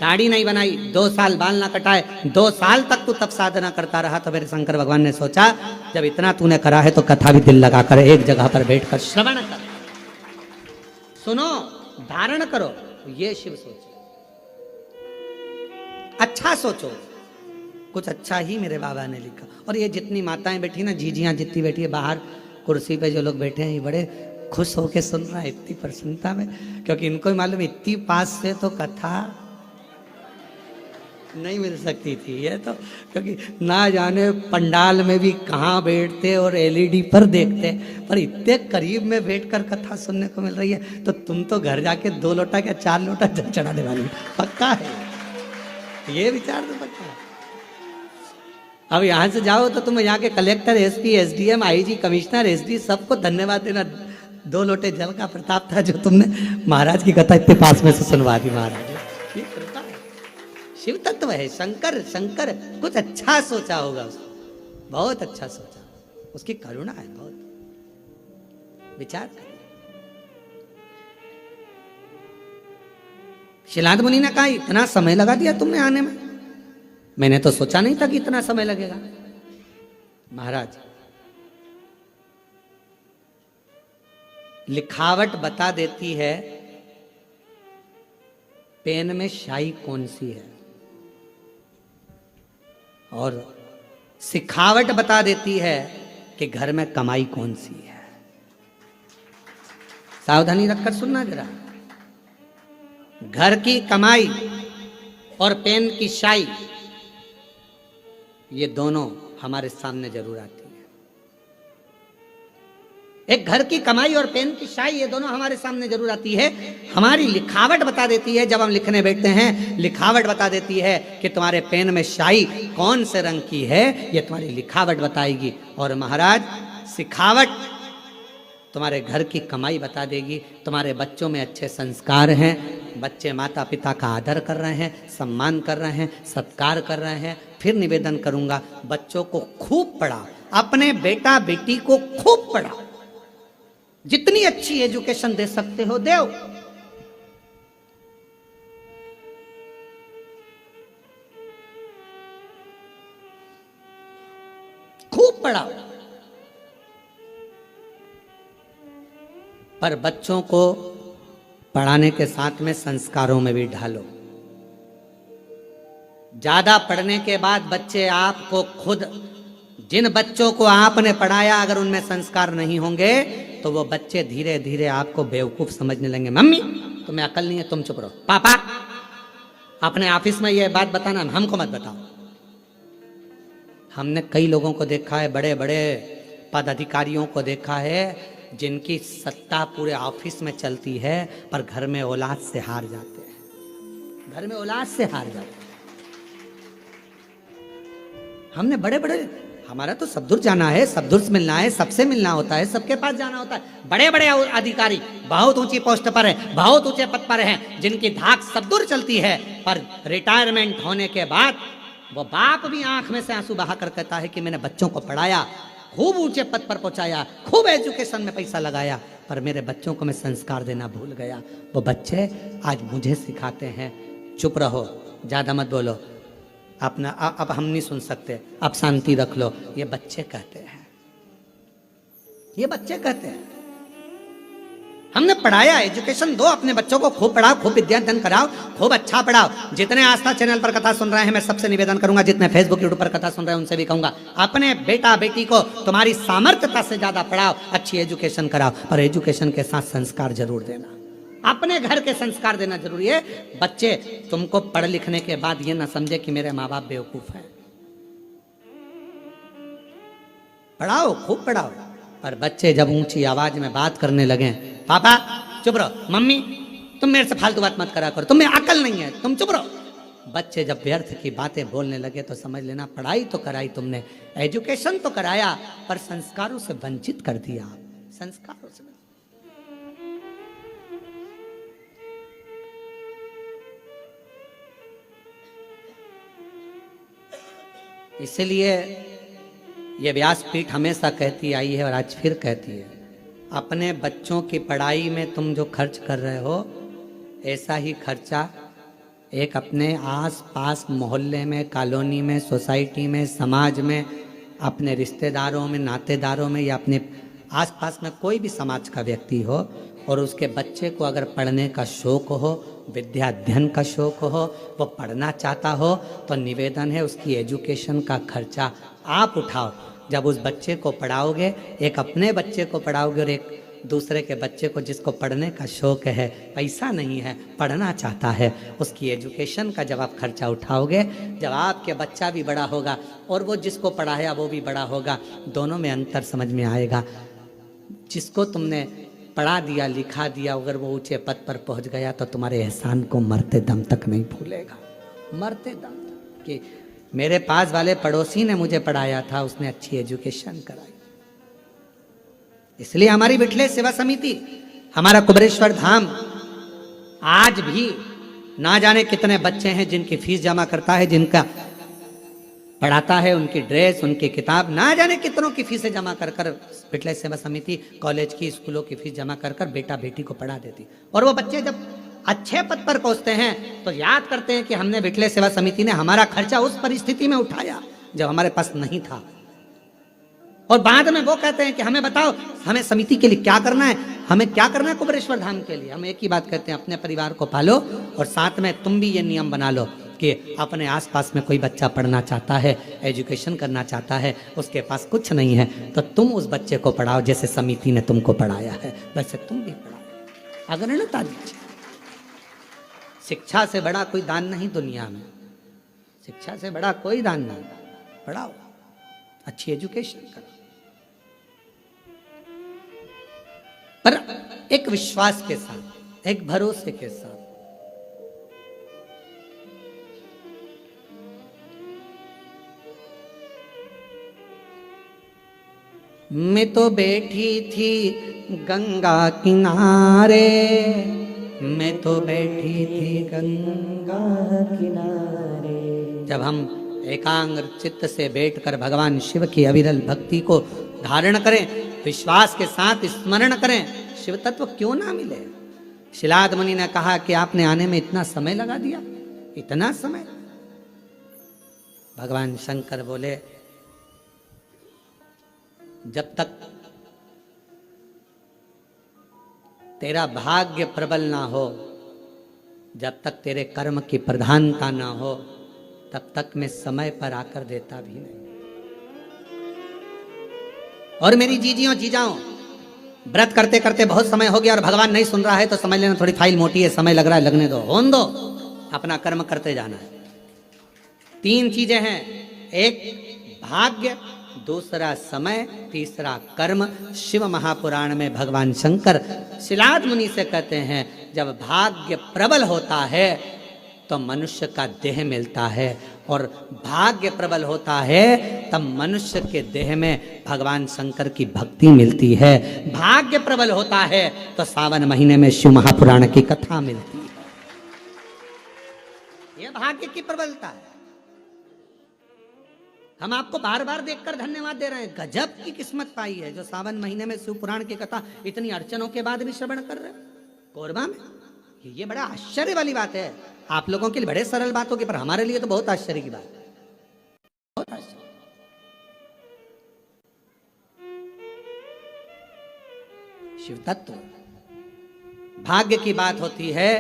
दाढ़ी नहीं बनाई, 2 साल बाल ना कटाए, 2 साल तक तू तप साधना करता रहा, तो मेरे शंकर भगवान ने सोचा जब इतना तूने करा है तो कथा भी दिल लगा कर एक जगह पर बैठकर श्रवण कर, सुनो, धारण करो। ये शिव सोच, अच्छा सोचो, कुछ अच्छा ही मेरे बाबा ने लिखा। और ये जितनी माताएं बैठी ना, जीजियां जितनी बैठी है बाहर कुर्सी पे, जो लोग बैठे हैं, ये बड़े खुश होके सुन रहा है इतनी प्रसन्नता में, क्योंकि इनको ही मालूम इतनी पास से तो कथा नहीं मिल सकती थी ये तो, क्योंकि ना जाने पंडाल में भी कहाँ बैठते और एलईडी पर देखते, पर इतने करीब में बैठकर कथा सुनने को मिल रही है। तो तुम तो घर जाके 2 लोटा क्या 4 लोटा जल चढ़ाने वाली, पक्का है ये विचार तो पक्का है। अब यहाँ से जाओ तो तुम यहाँ के collector, SP, SDM, IG, commissioner, SD सबको धन्यवाद देना। 2 लोटे जल का प्रताप था जो तुमने महाराज की कथा इतने पास में से सुनवा दी। महाराज ये कृपा है, शिव तत्व है। शंकर कुछ अच्छा सोचा होगा उसने, बहुत अच्छा सोचा, उसकी करुणा है बहुत। विचार कर। शिलाद मुनि ने कहा इतना समय लगा दिया तुमने आने में, मैंने तो सोचा नहीं था कि इतना समय लगेगा। महाराज लिखावट बता देती है पेन में स्याही कौन सी है, और सिखावट बता देती है कि घर में कमाई कौन सी है। सावधानी रखकर सुनना जरा। घर की कमाई और पेन की स्याही, ये दोनों हमारे सामने जरूर आती है। एक घर की कमाई और पेन की स्याही, ये दोनों हमारे सामने जरूर आती है। हमारी लिखावट बता देती है, जब हम लिखने बैठते हैं लिखावट बता देती है कि तुम्हारे पेन में स्याही कौन से रंग की है, ये तुम्हारी लिखावट बताएगी। और महाराज सिखावट तुम्हारे घर की कमाई बता देगी। तुम्हारे बच्चों में अच्छे संस्कार हैं, बच्चे माता पिता का आदर कर रहे हैं, सम्मान कर रहे हैं, सत्कार कर रहे हैं, फिर निवेदन करूंगा, बच्चों को खूब पढ़ाओ, अपने बेटा बेटी को खूब पढ़ाओ, जितनी अच्छी एजुकेशन दे सकते हो दो। खूब पढ़ाओ, पर बच्चों को पढ़ाने के साथ में संस्कारों में भी ढालो। ज्यादा पढ़ने के बाद बच्चे आपको खुद, जिन बच्चों को आपने पढ़ाया अगर उनमें संस्कार नहीं होंगे तो वो बच्चे धीरे धीरे आपको बेवकूफ समझने लगेंगे। मम्मी तुम्हें अकल नहीं है, तुम चुप रहो। पापा अपने ऑफिस में ये बात बताना, हमको मत बताओ। हमने कई लोगों को देखा है, बड़े बड़े पदाधिकारियों को देखा है जिनकी सत्ता पूरे ऑफिस में चलती है पर घर में औलाद से हार जाते हैं, घर में औलाद से हार जाते हैं। हमने बड़े बड़े, हमारा तो सब दूर जाना है, सब दूर से मिलना है, सबसे मिलना होता है, सबके पास जाना होता है। बड़े बड़े अधिकारी बहुत ऊंची पोस्ट पर है, बहुत ऊंचे पद पर हैं, जिनकी धाक सब दूर चलती है, पर रिटायरमेंट होने के बाद वो बाप भी आंख में से आंसू बहा कर कहता है कि मैंने बच्चों को पढ़ाया, खूब ऊंचे पद पर पहुंचाया, खूब एजुकेशन में पैसा लगाया, पर मेरे बच्चों को मैं संस्कार देना भूल गया। वो बच्चे आज मुझे सिखाते हैं, चुप रहो, ज्यादा मत बोलो, अपना अब हम नहीं सुन सकते, अब शांति रख लो। ये बच्चे कहते हैं, ये बच्चे कहते हैं। हमने पढ़ाया, एजुकेशन दो, अपने बच्चों को खूब पढ़ाओ, खूब विद्यादान कराओ, खूब अच्छा पढ़ाओ। जितने आस्था चैनल पर कथा सुन रहे हैं मैं सबसे निवेदन करूंगा, जितने फेसबुक यूट्यूब पर कथा सुन रहे हैं उनसे भी कहूंगा, अपने बेटा बेटी को तुम्हारी सामर्थ्यता से ज्यादा पढ़ाओ, अच्छी एजुकेशन कराओ, पर एजुकेशन के साथ संस्कार जरूर देना। अपने घर के संस्कार देना जरूरी है। बच्चे तुमको पढ़ लिखने के बाद ये ना समझे कि मेरे माँ बाप बेवकूफ हैं। पढ़ाओ, खूब पढ़ाओ, पर बच्चे जब ऊंची आवाज में बात करने लगे, पापा चुप रहो, मम्मी तुम मेरे से फालतू बात मत करा करो, तुम्हें अकल नहीं है, तुम चुप रहो। बच्चे जब व्यर्थ की बातें बोलने लगे तो समझ लेना पढ़ाई तो कराई तुमने, एजुकेशन तो कराया, पर संस्कारों से वंचित कर दिया। संस्कारों से इसलिए ये व्यासपीठ हमेशा कहती आई है और आज फिर कहती है, अपने बच्चों की पढ़ाई में तुम जो खर्च कर रहे हो ऐसा ही खर्चा एक अपने आस पास मोहल्ले में, कॉलोनी में, सोसाइटी में, समाज में, अपने रिश्तेदारों में, नातेदारों में या अपने आसपास में कोई भी समाज का व्यक्ति हो और उसके बच्चे को अगर पढ़ने का शौक हो, विद्या अध्ययन का शौक हो, वो पढ़ना चाहता हो, तो निवेदन है उसकी एजुकेशन का खर्चा आप उठाओ। जब उस बच्चे को पढ़ाओगे, एक अपने बच्चे को पढ़ाओगे और एक दूसरे के बच्चे को जिसको पढ़ने का शौक है, पैसा नहीं है, पढ़ना चाहता है, उसकी एजुकेशन का जब आप खर्चा उठाओगे, जब आपके बच्चा भी बड़ा होगा और वो जिसको पढ़ाया वो भी बड़ा होगा, दोनों में अंतर समझ में आएगा। जिसको तुमने पढ़ा दिया, लिखा दिया, अगर वो ऊंचे पद पर पहुंच गया तो तुम्हारे एहसान को मरते दम तक नहीं भूलेगा, मरते दम तक। कि मेरे पास वाले पड़ोसी ने मुझे पढ़ाया था, उसने अच्छी एजुकेशन कराई। इसलिए हमारी बिठले सेवा समिति, हमारा कुबेरेश्वर धाम आज भी ना जाने कितने बच्चे हैं जिनकी फीस जमा करता है, जिनका पढ़ाता है, उनकी ड्रेस, उनकी किताब, ना जाने कितनों की फीसें जमा कर कर बिठले सेवा समिति कॉलेज की, स्कूलों की फीस जमा कर कर बेटा बेटी को पढ़ा देती। और वो बच्चे जब अच्छे पद पर पहुंचते हैं तो याद करते हैं कि हमने बिठले सेवा समिति ने हमारा खर्चा उस परिस्थिति में उठाया जब हमारे पास नहीं था। और बाद में वो कहते हैं कि हमें बताओ, हमें समिति के लिए क्या करना है, हमें क्या करना है कुबेरेश्वर धाम के लिए। हम एक ही बात कहते हैं, अपने परिवार को पालो और साथ में तुम भी ये नियम बना लो कि अपने आसपास में कोई बच्चा पढ़ना चाहता है, एजुकेशन करना चाहता है, उसके पास कुछ नहीं है, तो तुम उस बच्चे को पढ़ाओ जैसे समिति ने तुमको पढ़ाया है, वैसे तुम भी पढ़ाओ। अग्रणता दीजिए। शिक्षा से बड़ा कोई दान नहीं दुनिया में, शिक्षा से बड़ा कोई दान नहीं। पढ़ाओ, अच्छी एजुकेशन करो, पर एक विश्वास के साथ, एक भरोसे के साथ। मैं तो बैठी थी गंगा किनारे, मैं तो बैठी थी गंगा किनारे। जब हम एकाग्र चित्त से बैठकर भगवान शिव की अविरल भक्ति को धारण करें, विश्वास के साथ स्मरण करें, शिव तत्व क्यों ना मिले। शिलाद मुनि ने कहा कि आपने आने में इतना समय लगा दिया, इतना समय। भगवान शंकर बोले, जब तक तेरा भाग्य प्रबल ना हो, जब तक तेरे कर्म की प्रधानता ना हो, तब तक मैं समय पर आकर देता भी नहीं। और मेरी जीजियों जीजाओं, व्रत करते करते बहुत समय हो गया और भगवान नहीं सुन रहा है तो समझ लेना थोड़ी फाइल मोटी है, समय लग रहा है, लगने दो, होने दो, अपना कर्म करते जाना है। 3 चीजें हैं, एक भाग्य, दूसरा समय, तीसरा कर्म। शिव महापुराण में भगवान शंकर शिलाद मुनि से कहते हैं, जब भाग्य प्रबल होता है तो मनुष्य का देह मिलता है, और भाग्य प्रबल होता है तब मनुष्य के देह में भगवान शंकर की भक्ति मिलती है। भाग्य प्रबल होता है तो सावन महीने में शिव महापुराण की कथा मिलती है। यह भाग्य की प्रबलता है। हम आपको बार बार देखकर धन्यवाद दे रहे हैं, गजब की किस्मत पाई है जो सावन महीने में शिव पुराण की कथा इतनी अड़चनों के बाद भी श्रवण कर रहे हैं कोरबा में। ये बड़ा आश्चर्य वाली बात है। आप लोगों के लिए बड़े सरल बात होगी, पर हमारे लिए तो बहुत आश्चर्य की बात है, बहुत आश्चर्य। शिव तत्व, भाग्य की बात होती है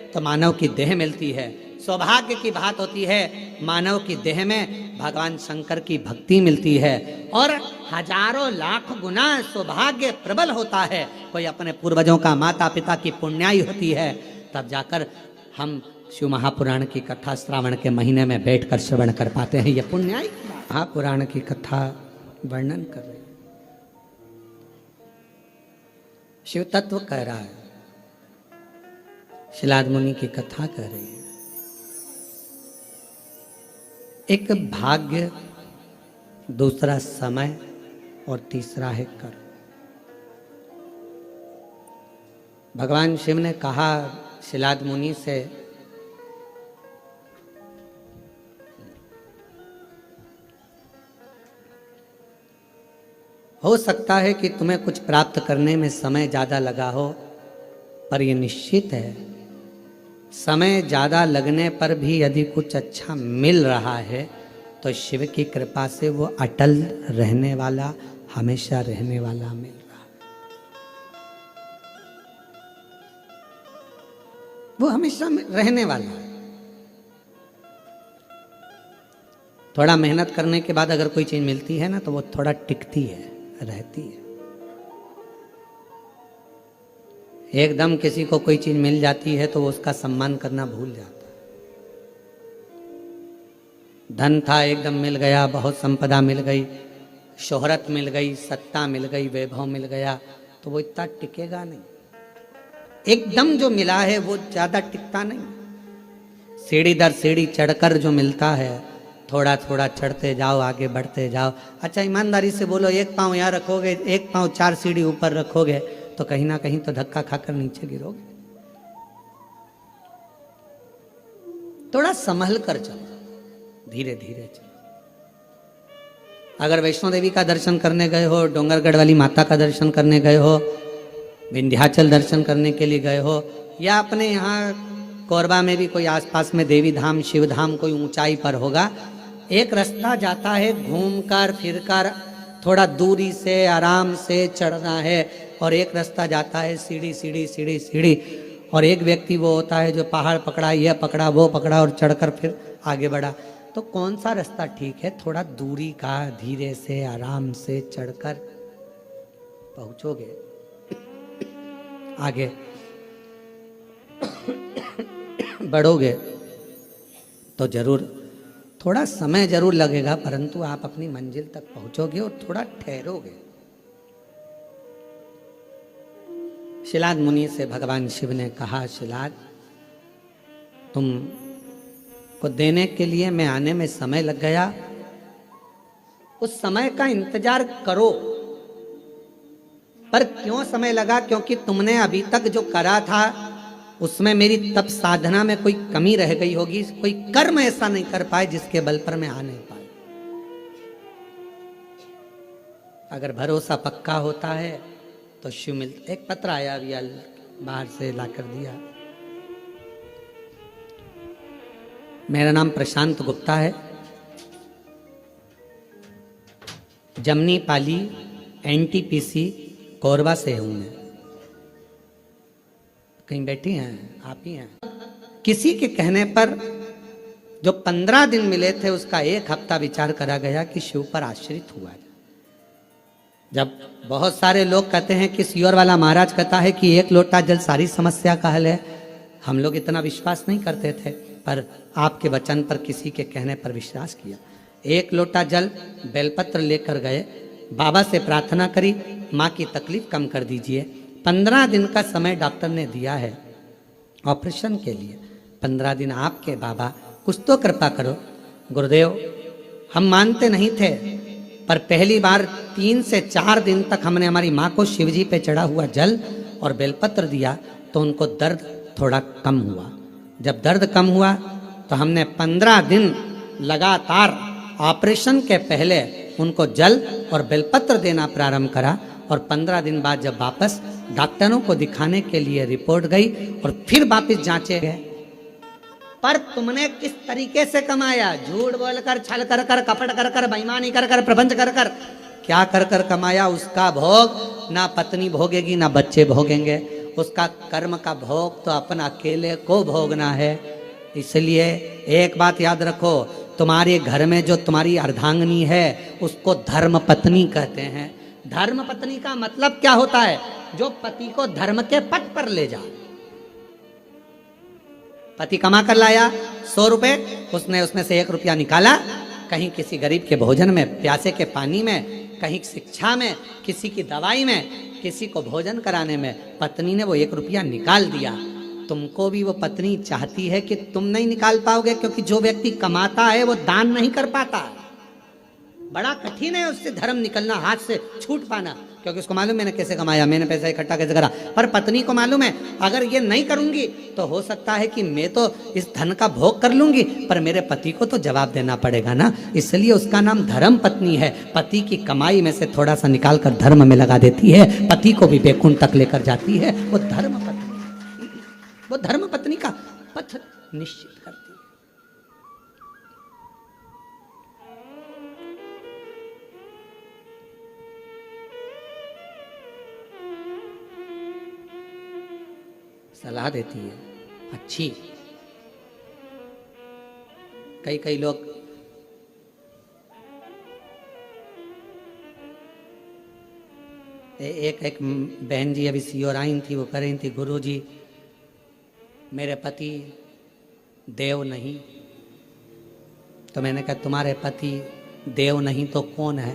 तो मानव की देह मिलती है, सौभाग्य की बात होती है मानव की देह में भगवान शंकर की भक्ति मिलती है, और हजारों लाख गुना सौभाग्य प्रबल होता है। कोई अपने पूर्वजों का, माता पिता की पुण्याई होती है, तब जाकर हम शिव महापुराण की कथा श्रावण के महीने में बैठकर श्रवण कर पाते हैं। यह पुण्याई महापुराण की कथा वर्णन कर रही है, शिव तत्व कह रहा है, शिलाद मुनि की कथा कह रही है। एक भाग्य, दूसरा समय और तीसरा है कर्म। भगवान शिव ने कहा शिलाद मुनि से, हो सकता है कि तुम्हें कुछ प्राप्त करने में समय ज्यादा लगा हो, पर यह निश्चित है समय ज्यादा लगने पर भी यदि कुछ अच्छा मिल रहा है तो शिव की कृपा से वो अटल रहने वाला, हमेशा रहने वाला मिल रहा है। वो हमेशा रहने वाला है। थोड़ा मेहनत करने के बाद अगर कोई चीज मिलती है ना तो वो थोड़ा टिकती है, रहती है। एकदम किसी को कोई चीज मिल जाती है तो वो उसका सम्मान करना भूल जाता है। धन था, एकदम मिल गया, बहुत संपदा मिल गई, शोहरत मिल गई, सत्ता मिल गई, वैभव मिल गया, तो वो इतना टिकेगा नहीं। एकदम जो मिला है वो ज्यादा टिकता नहीं। सीढ़ी दर सीढ़ी चढ़कर जो मिलता है, थोड़ा थोड़ा चढ़ते जाओ, आगे बढ़ते जाओ। अच्छा ईमानदारी से बोलो, एक पांव यहाँ रखोगे, एक पांव 4 सीढ़ी ऊपर रखोगे तो कहीं ना कहीं तो धक्का खाकर नीचे गिरोगे। थोड़ा संभल कर चलो, धीरे धीरे चलो। अगर वैष्णो देवी का दर्शन करने गए हो, डोंगरगढ़ वाली माता का दर्शन करने गए हो, विंध्याचल दर्शन करने के लिए गए हो, या अपने यहाँ कोरबा में भी कोई आसपास में देवी धाम, शिव धाम कोई ऊंचाई पर होगा, एक रास्ता जाता है घूमकर फिरकर, थोड़ा दूरी से आराम से चढ़ना है, और एक रास्ता जाता है सीढ़ी सीढ़ी सीढ़ी सीढ़ी। और एक व्यक्ति वो होता है जो पहाड़ पकड़ा, यह पकड़ा, वो पकड़ा और चढ़कर फिर आगे बढ़ा। तो कौन सा रास्ता ठीक है? थोड़ा दूरी का, धीरे से आराम से चढ़कर पहुंचोगे आगे बढ़ोगे तो जरूर थोड़ा समय जरूर लगेगा, परंतु आप अपनी मंजिल तक पहुंचोगे और थोड़ा ठहरोगे। शिलाद मुनि से भगवान शिव ने कहा, शिलाद तुम को देने के लिए मैं आने में समय लग गया, उस समय का इंतजार करो। पर क्यों समय लगा? क्योंकि तुमने अभी तक जो करा था उसमें मेरी तप साधना में कोई कमी रह गई होगी, कोई कर्म ऐसा नहीं कर पाए जिसके बल पर मैं आ नहीं पाए। अगर भरोसा पक्का होता है तो शिव मिलता। एक पत्र आया अभी बाहर से लाकर दिया। मेरा नाम प्रशांत गुप्ता है, जमनी पाली NTPC कोरबा से हूं मैं। कहीं बैठी हैं आप ही हैं। किसी के कहने पर जो 15 दिन मिले थे उसका एक हफ्ता विचार करा गया कि शिव पर आश्रित हुआ जाए। जब बहुत सारे लोग कहते हैं कि सियोर वाला महाराज कहता है कि एक लोटा जल सारी समस्या का हल है, हम लोग इतना विश्वास नहीं करते थे, पर आपके वचन पर किसी के कहने पर विश्वास किया। एक लोटा जल बेलपत्र लेकर गए, बाबा से प्रार्थना करी, माँ की तकलीफ कम कर दीजिए। 15 दिन का समय डॉक्टर ने दिया है ऑपरेशन के लिए। 15 दिन आपके बाबा कुछ तो कृपा करो। गुरुदेव, हम मानते नहीं थे, पर पहली बार 3 से 4 दिन तक हमने हमारी माँ को शिवजी पे चढ़ा हुआ जल और बेलपत्र दिया तो उनको दर्द थोड़ा कम हुआ। जब दर्द कम हुआ तो हमने 15 दिन लगातार ऑपरेशन के पहले उनको जल और बेलपत्र देना प्रारंभ करा, और 15 दिन बाद जब वापस डॉक्टरों को दिखाने के लिए रिपोर्ट गई और फिर वापस जांचे गए। पर तुमने किस तरीके से कमाया? झूठ बोलकर, छल कर कर, कपट कर कर, बेईमानी कर कर, प्रपंच कर कर, क्या कर कर कमाया? उसका भोग ना पत्नी भोगेगी ना बच्चे भोगेंगे। उसका कर्म का भोग तो अपन अकेले को भोगना है। इसलिए एक बात याद रखो, तुम्हारे घर में जो तुम्हारी अर्धांगिनी है उसको धर्म पत्नी कहते हैं। धर्म पत्नी का मतलब क्या होता है? जो पति को धर्म के पथ पर ले जा। पति कमा कर लाया 100 रुपए, उसने उसमें से 1 रुपया निकाला, कहीं किसी गरीब के भोजन में, प्यासे के पानी में, कहीं शिक्षा में, किसी की दवाई में, किसी को भोजन कराने में पत्नी ने वो 1 रुपया निकाल दिया। तुमको भी वो पत्नी चाहती है कि तुम नहीं निकाल पाओगे, क्योंकि जो व्यक्ति कमाता है वो दान नहीं कर पाता। बड़ा कठिन है उससे धर्म निकलना, हाथ से छूट पाना, क्योंकि उसको मालूम मैंने कैसे कमाया, मैंने पैसा इकट्ठा कैसे करा। पर पत्नी को मालूम है अगर ये नहीं करूंगी तो हो सकता है कि मैं तो इस धन का भोग कर लूंगी, पर मेरे पति को तो जवाब देना पड़ेगा ना। इसलिए उसका नाम धर्म पत्नी है। पति की कमाई में से थोड़ा सा निकाल कर धर्म में लगा देती है, पति को भी बैकुंठ तक लेकर जाती है। वो धर्म पत्नी, वो धर्म पत्नी का पथ निश्चित करती है। सलाह देती है अच्छी। कई लोग एक बहन जी अभी सियोर आई थी, वो कह रही थी, गुरु जी मेरे पति देव नहीं। तो मैंने कहा तुम्हारे पति देव नहीं तो कौन है?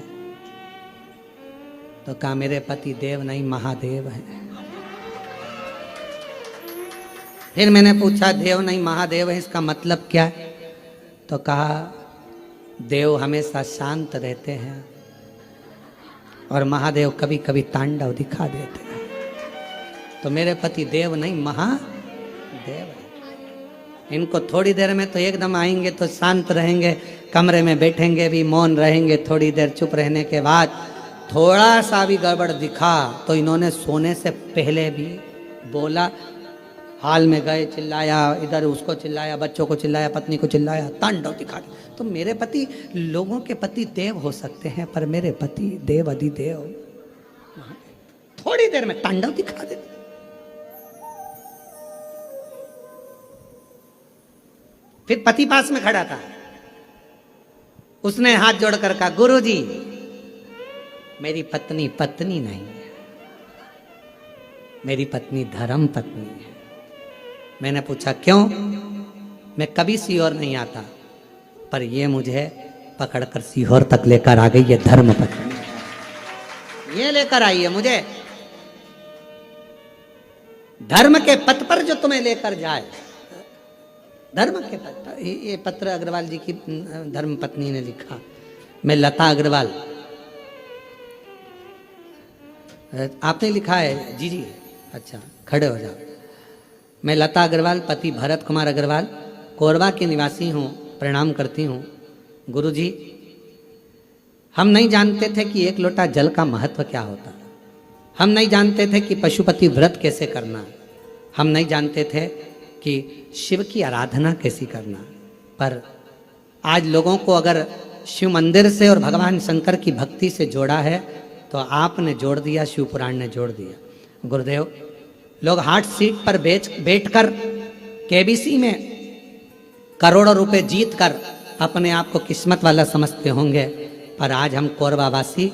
तो कहा मेरे पति देव नहीं महादेव है। फिर मैंने पूछा देव नहीं महादेव है, इसका मतलब क्या है? तो कहा देव हमेशा शांत रहते हैं और महादेव कभी कभी तांडव दिखा देते हैं। तो मेरे पति देव नहीं महादेव है। इनको थोड़ी देर में तो एकदम आएंगे तो शांत रहेंगे, कमरे में बैठेंगे भी मौन रहेंगे, थोड़ी देर चुप रहने के बाद थोड़ा सा भी गड़बड़ दिखा तो इन्होंने सोने से पहले भी बोला, हाल में गए चिल्लाया, इधर उसको चिल्लाया, बच्चों को चिल्लाया, पत्नी को चिल्लाया, तांडव दिखा। तो मेरे पति, लोगों के पति देव हो सकते हैं पर मेरे पति देव अधिदेव, थोड़ी देर में तांडव दिखा देते। फिर पति पास में खड़ा था, उसने हाथ जोड़कर कहा, गुरुजी मेरी पत्नी पत्नी नहीं है, मेरी पत्नी धर्म पत्नी है। मैंने पूछा क्यों? मैं कभी सीहोर नहीं आता, पर ये मुझे पकड़कर सीहोर तक लेकर आ गई। ये धर्म पत्नी, ये लेकर आई है मुझे धर्म के पथ पर, जो तुम्हें लेकर जाए धर्म के पथ पर। ये पत्र अग्रवाल जी की धर्म पत्नी ने लिखा। मैं लता अग्रवाल, आपने लिखा है? जी जी, अच्छा खड़े हो जाओ। मैं लता अग्रवाल, पति भरत कुमार अग्रवाल, कोरबा की निवासी हूँ, प्रणाम करती हूँ। गुरुजी, हम नहीं जानते थे कि एक लोटा जल का महत्व क्या होता है। हम नहीं जानते थे कि पशुपति व्रत कैसे करना। हम नहीं जानते थे कि शिव की आराधना कैसी करना। पर आज लोगों को अगर शिव मंदिर से और भगवान शंकर की भक्ति से जोड़ा है तो आपने जोड़ दिया, शिव पुराण ने जोड़ दिया। गुरुदेव, लोग हार्ट सीट पर बैठकर केबीसी में करोड़ों रुपए जीत कर अपने आप को किस्मत वाला समझते होंगे, पर आज हम कोरबा वासी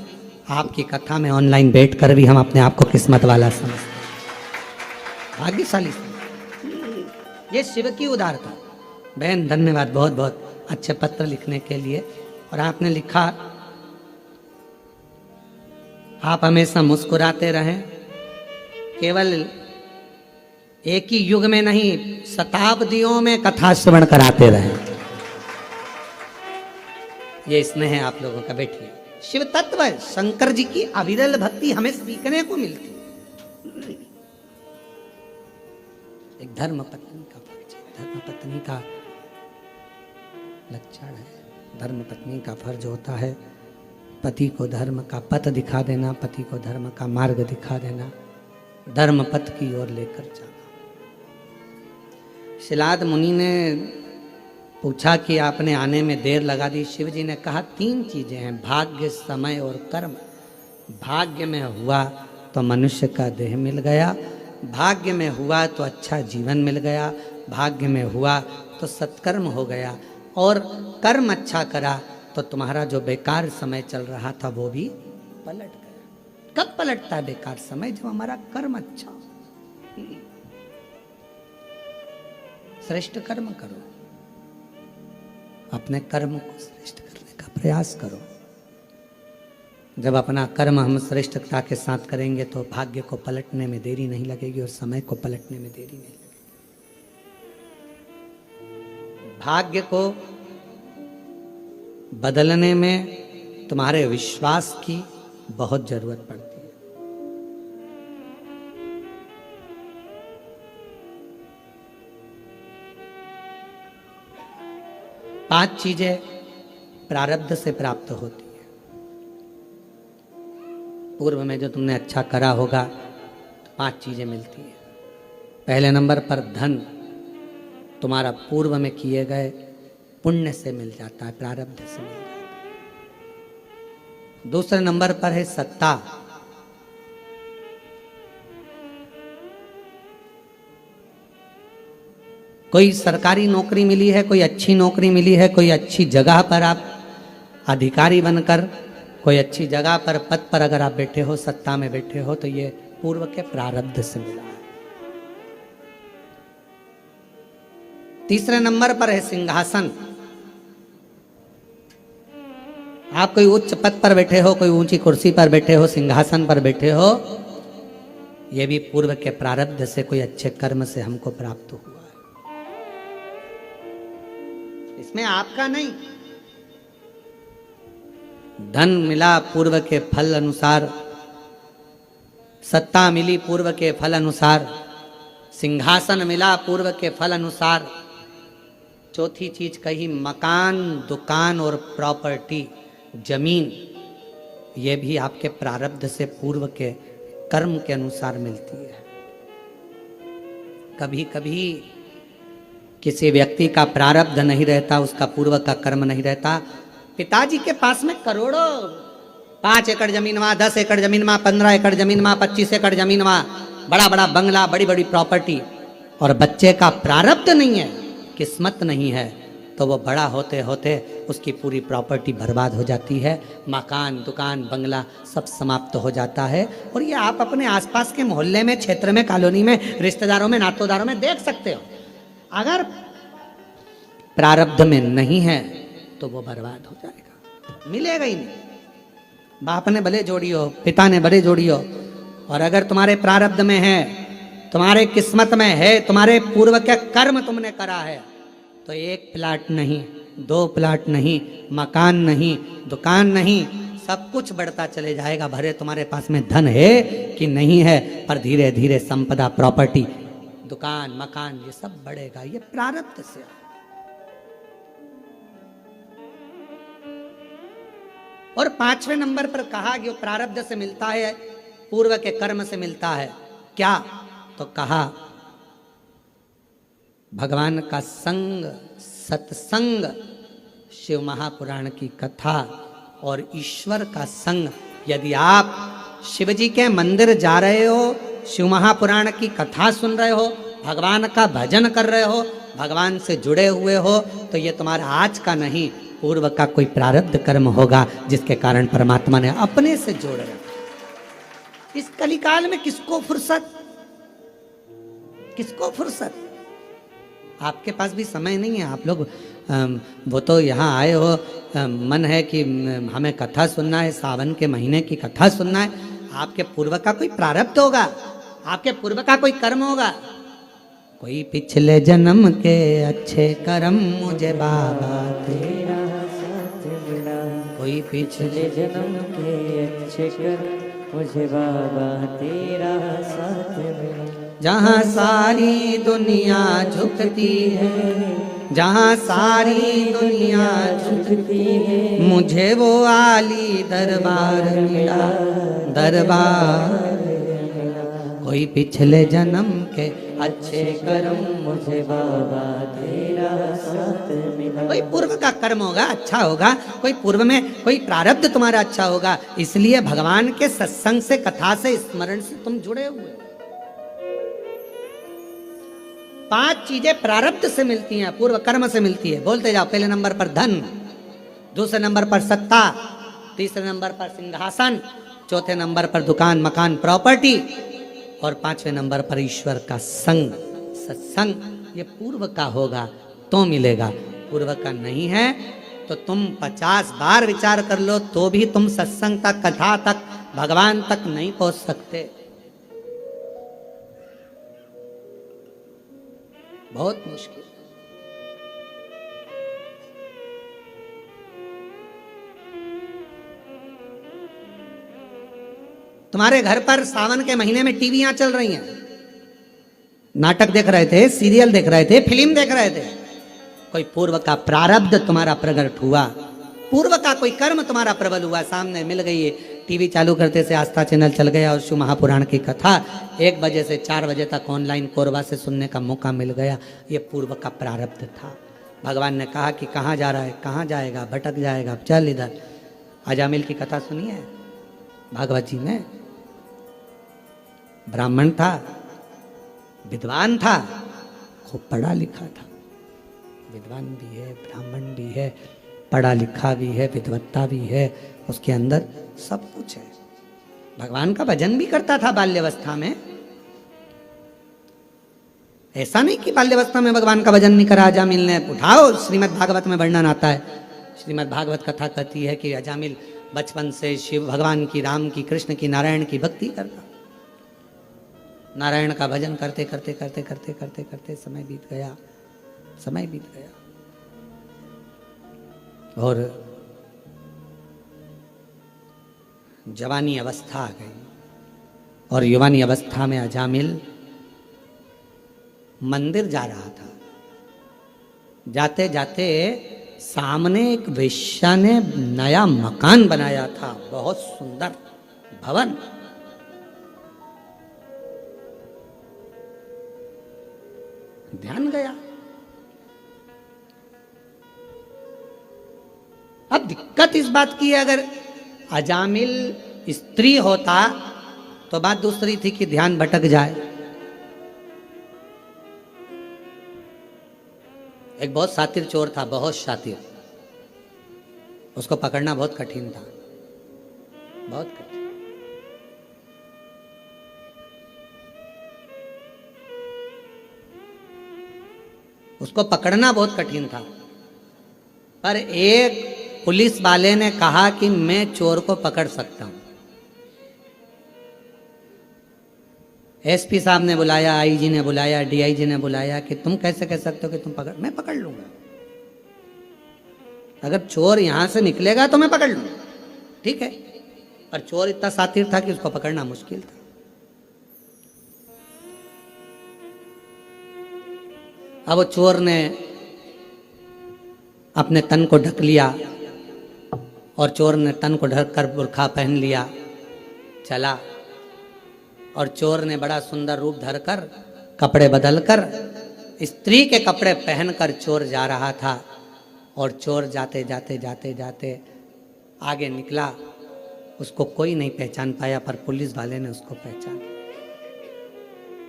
आपकी कथा में ऑनलाइन बैठकर भी हम अपने आप को किस्मत वाला समझते हैं। भाग्यशाली ये शिव की उदारता। बहन धन्यवाद बहुत बहुत अच्छे पत्र लिखने के लिए। और आपने लिखा, आप हमेशा मुस्कुराते रहें, केवल एक ही युग में नहीं शताब्दियों में कथा श्रवण कराते रहें। ये स्नेह है आप लोगों का। बैठिए। शिव तत्व शंकर जी की अविरल भक्ति हमें सीखने को मिलती है। एक धर्म पत्नी का परिचय। धर्म पत्नी का लक्षण है, धर्म पत्नी का फर्ज होता है पति को धर्म का पथ दिखा देना, पति को धर्म का मार्ग दिखा देना, धर्म पथ की ओर लेकर जाना। शिलाद मुनि ने पूछा कि आपने आने में देर लगा दी। शिव जी ने कहा 3 चीजें हैं, भाग्य, समय और कर्म। भाग्य में हुआ तो मनुष्य का देह मिल गया, भाग्य में हुआ तो अच्छा जीवन मिल गया, भाग्य में हुआ तो सत्कर्म हो गया, और कर्म अच्छा करा तो तुम्हारा जो बेकार समय चल रहा था वो भी पलट गया। कब पलटता है बेकार समय? जब हमारा कर्म अच्छा हो। श्रेष्ठ कर्म करो, अपने कर्म को श्रेष्ठ करने का प्रयास करो। जब अपना कर्म हम श्रेष्ठता के साथ करेंगे तो भाग्य को पलटने में देरी नहीं लगेगी और समय को पलटने में देरी नहीं लगेगी। भाग्य को बदलने में तुम्हारे विश्वास की बहुत जरूरत पड़ती है। पांच चीजें प्रारब्ध से प्राप्त होती है। पूर्व में जो तुमने अच्छा करा होगा तो 5 चीजें मिलती है। पहले नंबर पर धन तुम्हारा पूर्व में किए गए पुण्य से मिल जाता है, प्रारब्ध से मिल जाता है। दूसरे नंबर पर है सत्ता। कोई सरकारी नौकरी मिली है, कोई अच्छी नौकरी मिली है, कोई अच्छी जगह पर आप अधिकारी बनकर कोई अच्छी जगह पर पद पर अगर आप बैठे हो, सत्ता में बैठे हो, तो ये पूर्व के प्रारब्ध से मिला है। तीसरे नंबर पर है सिंहासन। आप कोई उच्च पद पर बैठे हो, कोई ऊंची कुर्सी पर बैठे हो, सिंहासन पर बैठे हो, यह भी पूर्व के प्रारब्ध से, कोई अच्छे कर्म से हमको प्राप्त हुआ है। इसमें आपका नहीं। धन मिला पूर्व के फल अनुसार, सत्ता मिली पूर्व के फल अनुसार, सिंहासन मिला पूर्व के फल अनुसार। चौथी चीज कही मकान, दुकान और प्रॉपर्टी, जमीन, ये भी आपके प्रारब्ध से, पूर्व के कर्म के अनुसार मिलती है। कभी कभी किसी व्यक्ति का प्रारब्ध नहीं रहता, उसका पूर्व का कर्म नहीं रहता। पिताजी के पास में करोड़ों, 5 एकड़ जमीन वहां, 10 एकड़ जमीन वहां, 15 एकड़ जमीन वहां, 25 एकड़ जमीन वहां, बड़ा बड़ा बंगला, बड़ी बड़ी प्रॉपर्टी, और बच्चे का प्रारब्ध नहीं है, किस्मत नहीं है, तो वो बड़ा होते होते उसकी पूरी प्रॉपर्टी बर्बाद हो जाती है। मकान, दुकान, बंगला सब समाप्त हो जाता है। और ये आप अपने आसपास के मोहल्ले में, क्षेत्र में, कॉलोनी में, रिश्तेदारों में, नातेदारों में देख सकते हो। अगर प्रारब्ध में नहीं है तो वो बर्बाद हो जाएगा, मिलेगा ही नहीं। बाप ने भले जोड़ी हो, पिता ने भले जोड़ी हो, और अगर तुम्हारे प्रारब्ध में है, तुम्हारे किस्मत में है, तुम्हारे पूर्व के कर्म तुमने करा है, तो 1 प्लाट नहीं, 2 प्लाट नहीं, मकान नहीं, दुकान नहीं, सब कुछ बढ़ता चले जाएगा। भरे तुम्हारे पास में धन है कि नहीं है, पर धीरे धीरे संपदा, प्रॉपर्टी दुकान मकान ये सब बढ़ेगा, ये प्रारब्ध से। और 5वें नंबर पर कहा कि वो प्रारब्ध से मिलता है, पूर्व के कर्म से मिलता है। क्या? तो कहा भगवान का संग, सत्संग, शिव महापुराण की कथा और ईश्वर का संग। यदि आप शिव जी के मंदिर जा रहे हो, शिव महापुराण की कथा सुन रहे हो, भगवान का भजन कर रहे हो, भगवान से जुड़े हुए हो, तो ये तुम्हारा आज का नहीं, पूर्व का कोई प्रारब्ध कर्म होगा जिसके कारण परमात्मा ने अपने से जोड़ रखा। इस कलिकाल में किसको फुर्सत, किसको फुर्सत? आपके पास भी समय नहीं है। आप लोग वो तो यहाँ आए हो, मन है कि हमें कथा सुनना है, सावन के महीने की कथा सुनना है। आपके पूर्व का कोई प्रारब्ध होगा, आपके पूर्व का कोई कर्म होगा। कोई पिछले जन्म के अच्छे कर्म मुझे बाबा तेरा साथ मिला, कोई पिछले जन्म के अच्छे कर्म मुझे बाबा तेरा साथ मिला। जहाँ सारी दुनिया झुकती है, जहाँ सारी दुनिया झुकती है, मुझे वो आली दरबार मिला, दरबार। कोई पिछले जन्म के अच्छे कर्म मुझे बाबा तेरा साथ मिला। कोई पूर्व का कर्म होगा, अच्छा होगा, कोई पूर्व में कोई प्रारब्ध तुम्हारा अच्छा होगा, इसलिए भगवान के सत्संग से, कथा से, स्मरण से तुम जुड़े हुए। 5 चीजें प्रारब्ध से मिलती हैं, पूर्व कर्म से मिलती है। बोलते जाओ। पहले नंबर पर धन, दूसरे नंबर पर सत्ता, तीसरे नंबर पर सिंहासन, चौथे नंबर पर दुकान मकान प्रॉपर्टी, और 5वें नंबर पर ईश्वर का संग, सत्संग। ये पूर्व का होगा तो मिलेगा, पूर्व का नहीं है तो तुम 50 बार विचार कर लो तो भी तुम सत्संग तक, कथा तक, भगवान तक नहीं पहुंच सकते। बहुत मुश्किल। तुम्हारे घर पर सावन के महीने में टीवियां चल रही हैं, नाटक देख रहे थे, सीरियल देख रहे थे, फिल्म देख रहे थे। कोई पूर्व का प्रारब्ध तुम्हारा प्रकट हुआ, पूर्व का कोई कर्म तुम्हारा प्रबल हुआ, सामने मिल गई है। टीवी चालू करते से आस्था चैनल चल गया और शिव महापुराण की कथा 1 बजे से 4 बजे तक ऑनलाइन कोरबा से सुनने का मौका मिल गया। ये पूर्व का प्रारब्ध था। भगवान ने कहा कि कहाँ जा रहा है, कहाँ जाएगा, भटक जाएगा, चल इधर। अजामिल की कथा सुनी है भागवत जी में? ब्राह्मण था, विद्वान था, खूब पढ़ा लिखा था। विद्वान भी है, ब्राह्मण भी है, पढ़ा लिखा भी है, विद्वत्ता भी है, उसके अंदर सब कुछ है। भगवान का भजन भी करता था बाल्यावस्था में। ऐसा नहीं कि बाल्यावस्था में भगवान का भजन नहीं करा अजामिल ने। उठाओ, श्रीमद् भागवत में वर्णन आता है। श्रीमद् भागवत कथा कहती है कि अजामिल बचपन से शिव भगवान की, राम की, कृष्ण की, नारायण की भक्ति करता। नारायण का भजन करते करते करते करते करते करते समय बीत गया, समय बीत गया। और जवानी अवस्था आ गई। और युवानी अवस्था में अजामिल मंदिर जा रहा था। जाते जाते सामने एक वेश्या ने नया मकान बनाया था, बहुत सुंदर भवन। ध्यान गया। अब दिक्कत इस बात की है, अगर अजामिल स्त्री होता तो बात दूसरी थी कि ध्यान भटक जाए। एक बहुत शातिर चोर था, बहुत शातिर। उसको पकड़ना बहुत कठिन था, बहुत कठिन। उसको पकड़ना बहुत कठिन था। पर एक पुलिस वाले ने कहा कि मैं चोर को पकड़ सकता हूं। एसपी साहब ने बुलाया, आईजी ने बुलाया, डीआईजी ने बुलाया कि तुम कैसे कह सकते हो कि तुम पकड़? मैं पकड़ लूंगा। अगर चोर यहां से निकलेगा तो मैं पकड़ लूंगा, ठीक है। पर चोर इतना शातिर था कि उसको पकड़ना मुश्किल था। अब वो चोर ने अपने तन को ढक लिया और चोर ने तन को ढक कर बुर्खा पहन लिया, चला। और चोर ने बड़ा सुंदर रूप धरकर कपड़े बदलकर स्त्री के कपड़े पहनकर चोर जा रहा था। और चोर जाते जाते जाते जाते आगे निकला, उसको कोई नहीं पहचान पाया, पर पुलिस वाले ने उसको पहचान,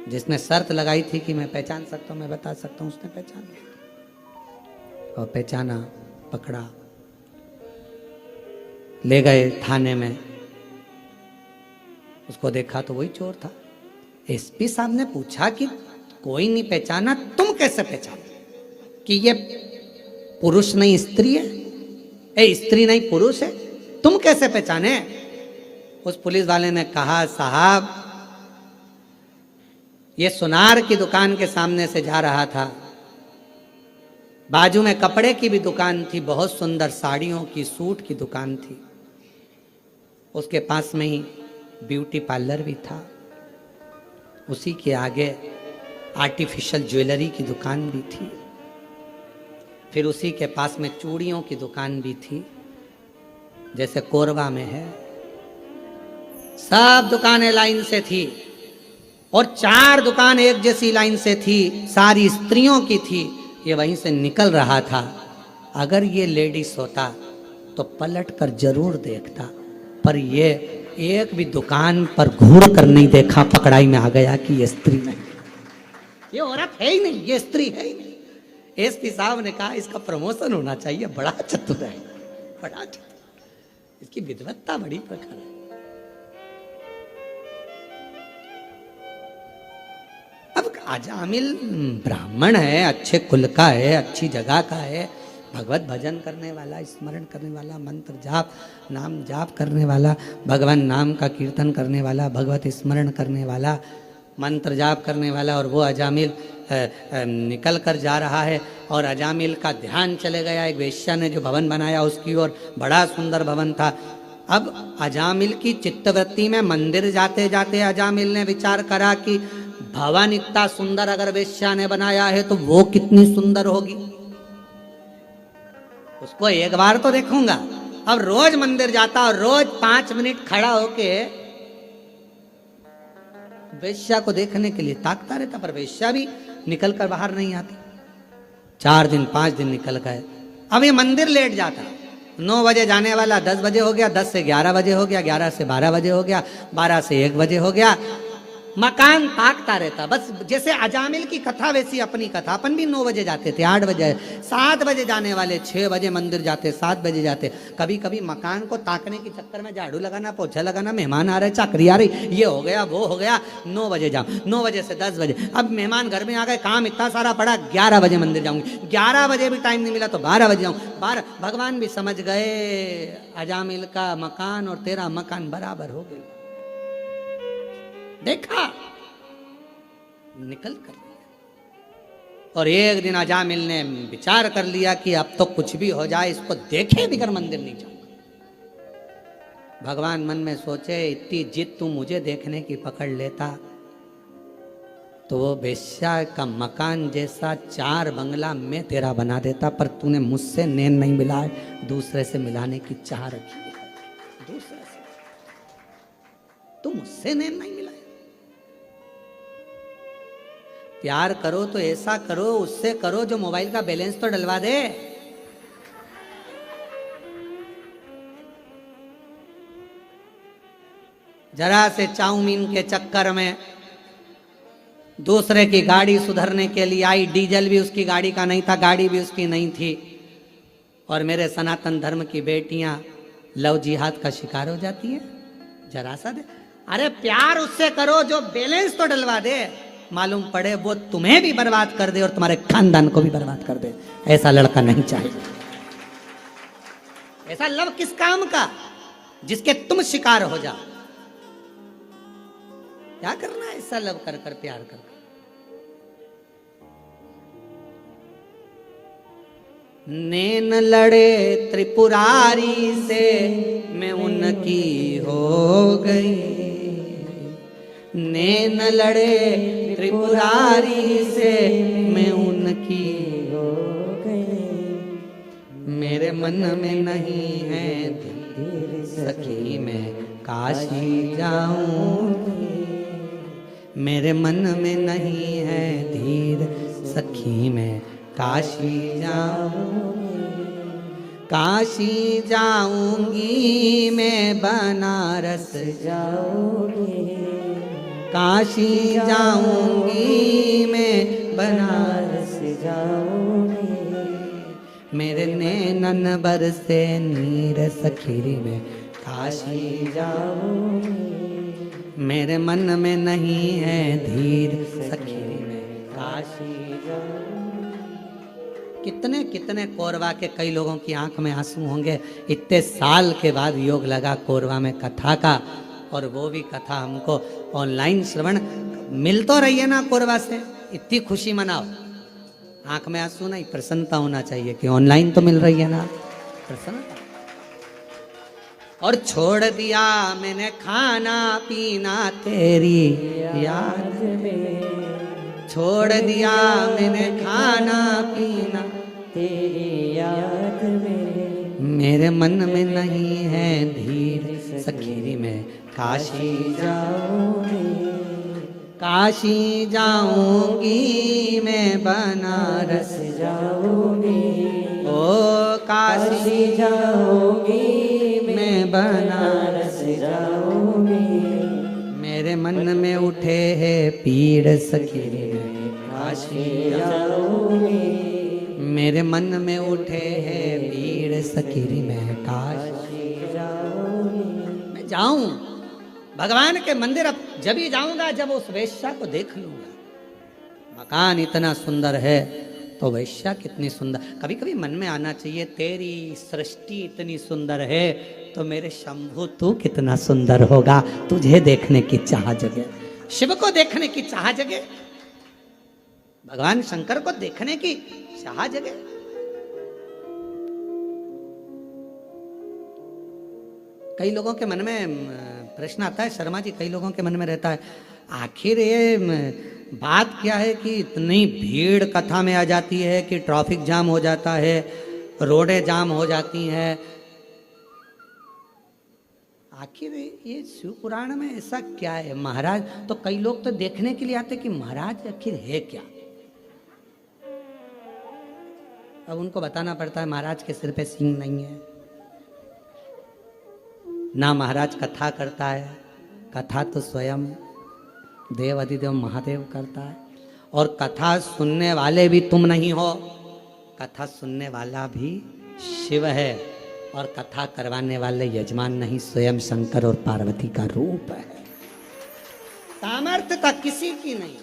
जिसने शर्त लगाई थी कि मैं पहचान सकता हूँ, मैं बता सकता हूँ, उसने पहचान लिया और पहचाना, पकड़ा, ले गए थाने में। उसको देखा तो वही चोर था। एसपी साहब ने पूछा कि कोई नहीं पहचाना, तुम कैसे पहचाना कि ये पुरुष नहीं स्त्री है, स्त्री नहीं पुरुष है, तुम कैसे पहचाने? उस पुलिस वाले ने कहा, साहब ये सुनार की दुकान के सामने से जा रहा था, बाजू में कपड़े की भी दुकान थी, बहुत सुंदर साड़ियों की, सूट की दुकान थी, उसके पास में ही ब्यूटी पार्लर भी था, उसी के आगे आर्टिफिशियल ज्वेलरी की दुकान भी थी, फिर उसी के पास में चूड़ियों की दुकान भी थी, जैसे कोरबा में है। सब दुकानें लाइन से थी और 4 दुकान एक जैसी लाइन से थी, सारी स्त्रियों की थी। ये वहीं से निकल रहा था। अगर ये लेडीज होता तो पलट कर जरूर देखता, पर ये एक भी दुकान पर घूर कर नहीं देखा, पकड़ाई में आ गया कि ये स्त्री नहीं, ये औरत है ही नहीं, ये स्त्री है ही नहीं। एसपी साहब ने कहा इसका प्रमोशन होना चाहिए, बड़ा चतुर है, बड़ा चतुर, इसकी विद्वत्ता बड़ी प्रखर है। अब अजामिल ब्राह्मण है, अच्छे कुल का है, अच्छी जगह का है, भगवत भजन करने वाला, स्मरण करने वाला, मंत्र जाप, नाम जाप करने वाला, भगवान नाम का कीर्तन करने वाला, भगवत स्मरण करने वाला, मंत्र जाप करने वाला, और वो अजामिल निकल कर जा रहा है। और अजामिल का ध्यान चले गया एक वेश्या ने जो भवन बनाया उसकी ओर, बड़ा सुंदर भवन था। अब अजामिल की चित्तवृत्ति में मंदिर जाते जाते अजामिल ने विचार करा कि भवन इतना सुंदर अगर वेश्या ने बनाया है तो वो कितनी सुंदर होगी, उसको एक बार तो देखूंगा। अब रोज मंदिर जाता और रोज 5 मिनट खड़ा होके वेश्या को देखने के लिए ताकता रहता, पर वेश्या भी निकल कर बाहर नहीं आती। 4 दिन 5 दिन निकल गए। अब ये मंदिर लेट जाता, 9 बजे जाने वाला 10 बजे हो गया, 10 से 11 बजे हो गया, 11 से 12 बजे हो गया, 12 से 1 बजे हो गया। मकान ताकता रहता, बस जैसे अजामिल की कथा वैसी अपनी कथा। अपन भी 9 बजे जाते थे, 8 बजे, 7 बजे जाने वाले, 6 बजे मंदिर जाते, 7 बजे जाते। कभी कभी मकान को ताकने के चक्कर में झाड़ू लगाना, पोछा लगाना, मेहमान आ रहे, चाकरी आ रही, ये हो गया वो हो गया, 9 बजे जाऊँ, 9 बजे से 10 बजे। अब मेहमान घर में आ गए, काम इतना सारा पड़ा, 11 बजे मंदिर जाऊंगी, 11 बजे भी टाइम नहीं मिला तो 12 बजे जाऊँ, 12। भगवान भी समझ गए अजामिल का मकान और तेरा मकान बराबर हो गए। देखा, निकल कर लिया। और एक दिन अजामिल ने विचार कर लिया कि अब तो कुछ भी हो जाए, इसको देखे बिगर मंदिर नहीं जाऊंगा। भगवान मन में सोचे, इतनी जिद तू मुझे देखने की पकड़ लेता तो वो वेश्या का मकान जैसा 4 बंगला मैं तेरा बना देता, पर तूने मुझसे नैन नहीं मिलाए, दूसरे से मिलाने की चाह रखी है, दूसरे से, तू मुझसे नैन नहीं मिलाए। प्यार करो तो ऐसा करो, उससे करो जो मोबाइल का बैलेंस तो डलवा दे। जरा से चाउमीन के चक्कर में दूसरे की गाड़ी सुधरने के लिए आई, डीजल भी उसकी गाड़ी का नहीं था, गाड़ी भी उसकी नहीं थी, और मेरे सनातन धर्म की बेटियां लव जिहाद का शिकार हो जाती है। जरा सा दे, अरे प्यार उससे करो जो बैलेंस तो डलवा दे, मालूम पड़े वो तुम्हें भी बर्बाद कर दे और तुम्हारे खानदान को भी बर्बाद कर दे। ऐसा लड़का नहीं चाहिए। ऐसा लव किस काम का जिसके तुम शिकार हो जाओ? क्या करना है ऐसा लव कर कर, प्यार कर कर? नैन लड़े त्रिपुरारी से मैं उनकी हो गई, नैन लड़े त्रिपुरारी से, मैं उनकी हो गई। मेरे मन में नहीं है धीर सखी, मैं काशी जाऊंगी। मेरे मन में नहीं है धीर सखी, मैं काशी जाऊंगी। काशी जाऊंगी मैं, बनारस जाऊंगी। काशी जाऊंगी मैं, बनारस जाऊंगी। मेरे नैनन बरसे नीर सखी, मैं काशी जाऊंगी। मेरे मन में नहीं है धीर सखी, मैं काशी जाऊंगी। कितने कितने कोरवा के कई लोगों की आंख में आंसू होंगे। इतने साल के बाद योग लगा कोरवा में कथा का, और वो भी कथा हमको ऑनलाइन श्रवण मिल तो रही है ना कोरवा से, इतनी खुशी मनाओ। आंख में आंसू नहीं, प्रसन्नता होना चाहिए कि ऑनलाइन तो मिल रही है ना, प्रसन्नता। और छोड़ दिया मैंने खाना पीना तेरी याद में। छोड़ दिया मैंने खाना पीना तेरी याद में। मेरे मन में नहीं है धीर सखी, मैं काशी जाऊंगी। काशी जाऊंगी मैं, बनारस जाऊंगी। ओ काशी जाऊंगी मैं, बनारस जाऊंगी। मेरे मन में उठे है पीड़ सखी, मैं काशी जाऊंगी। मेरे मन में उठे है पीड़ सखी, मैं काशी जाऊंगी। मैं जाऊं भगवान के मंदिर, अब जब ही जाऊंगा जब उस वेश्या को देख लूंगा। मकान इतना सुंदर है तो वेश्या कितनी सुंदर। कभी कभी मन में आना चाहिए, तेरी सृष्टि इतनी सुंदर है तो मेरे शंभु तू कितना सुंदर होगा। तुझे देखने की चाह जगे, शिव को देखने की चाह जगे, भगवान शंकर को देखने की चाह जगे। कई लोगों के मन में प्रश्न आता है, शर्मा जी, कई लोगों के मन में रहता है, आखिर ये बात क्या है कि इतनी भीड़ कथा में आ जाती है कि ट्रैफिक जाम हो जाता है, रोडें जाम हो जाती हैं। आखिर ये शिव पुराण में ऐसा क्या है? महाराज तो कई लोग तो देखने के लिए आते कि महाराज आखिर है क्या। अब उनको बताना पड़ता है महाराज के सिर पे सींग नहीं है, ना महाराज कथा करता है, कथा तो स्वयं देव अधिदेव महादेव करता है। और कथा सुनने वाले भी तुम नहीं हो, कथा सुनने वाला भी शिव है, और कथा करवाने वाले यजमान नहीं, स्वयं शंकर और पार्वती का रूप है। सामर्थ्यता किसी की नहीं,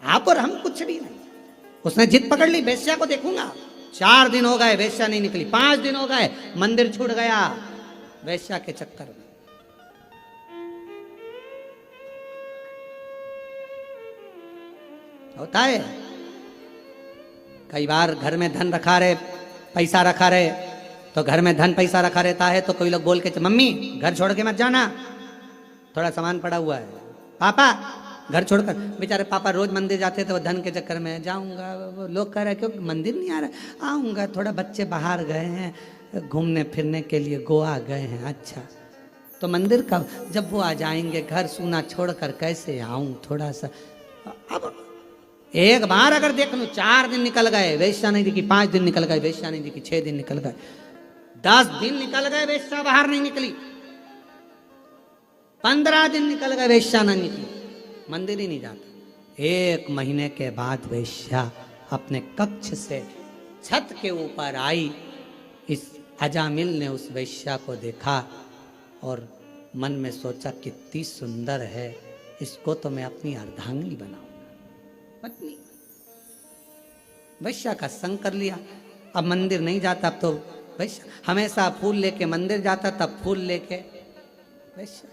आप और हम कुछ भी नहीं। उसने जिद पकड़ ली, वेश्या को देखूंगा। 4 दिन हो गए वेश्या नहीं निकली, 5 दिन हो गए मंदिर छूट गया वेश्या के चक्कर में। होता है कई बार घर में धन रखा रहे, पैसा रखा रहे, तो घर में धन पैसा रखा रहता है तो कोई लोग बोल के, मम्मी घर छोड़ के मत जाना, थोड़ा सामान पड़ा हुआ है। पापा घर छोड़कर, बेचारे पापा रोज मंदिर जाते थे, वो धन के चक्कर में जाऊंगा। वो लोग कह रहे क्यों मंदिर नहीं आ रहा, आऊंगा, थोड़ा बच्चे बाहर गए हैं घूमने फिरने के लिए, गोवा गए हैं। अच्छा तो मंदिर का जब वो आ जाएंगे, घर सूना छोड़कर कैसे आऊं थोड़ा सा। अब एक बार अगर देख लूं, 4 दिन निकल गए वेश्या नहीं दिखी, 5 दिन निकल गए वेश्या नहीं दिखी, 6 दिन निकल गए, 10 दिन निकल गए वेश्या बाहर नहीं निकली, 15 दिन निकल गए वेश्या नहीं निकली, मंदिर ही नहीं जाता। 1 महीने के बाद वेश्या अपने कक्ष से छत के ऊपर आई। इस अजामिल ने उस वेश्या को देखा और मन में सोचा कितनी सुंदर है, इसको तो मैं अपनी अर्धांगिनी बनाऊंगा, पत्नी। वेश्या का संग कर लिया। अब मंदिर नहीं जाता, अब तो वेश्या हमेशा फूल लेके मंदिर जाता, तब फूल लेके वेश्या।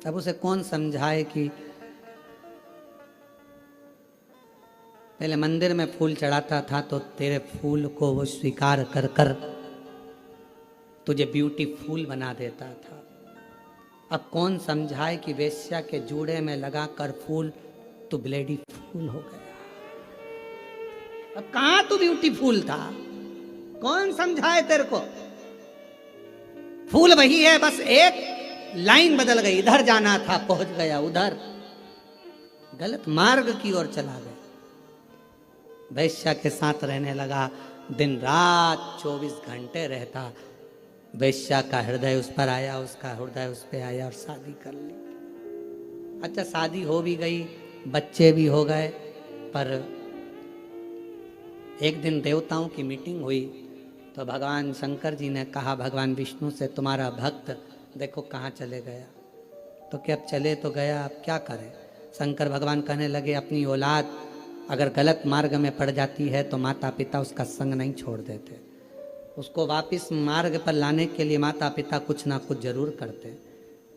अब उसे कौन समझाए कि पहले मंदिर में फूल चढ़ाता था तो तेरे फूल को वो स्वीकार कर कर तुझे ब्यूटीफुल बना देता था। अब कौन समझाए कि वेश्या के जूड़े में लगा कर फूल तू ब्लेडी फूल हो गया। अब कहां तू ब्यूटीफुल था, कौन समझाए तेरे को। फूल वही है, बस एक लाइन बदल गई, इधर जाना था पहुंच गया उधर, गलत मार्ग की ओर चला गया। वैश्या के साथ रहने लगा, दिन रात 24 घंटे रहता। वैश्या का हृदय उस पर आया, उसका हृदय उस पर आया और शादी कर ली। अच्छा, शादी हो भी गई, बच्चे भी हो गए, पर एक दिन देवताओं की मीटिंग हुई तो भगवान शंकर जी ने कहा भगवान विष्णु से, तुम्हारा भक्त देखो कहाँ चले गया। तो क्या अब चले तो गया, अब क्या करें। शंकर भगवान कहने लगे, अपनी औलाद अगर गलत मार्ग में पड़ जाती है तो माता पिता उसका संग नहीं छोड़ देते, उसको वापस मार्ग पर लाने के लिए माता पिता कुछ ना कुछ जरूर करते।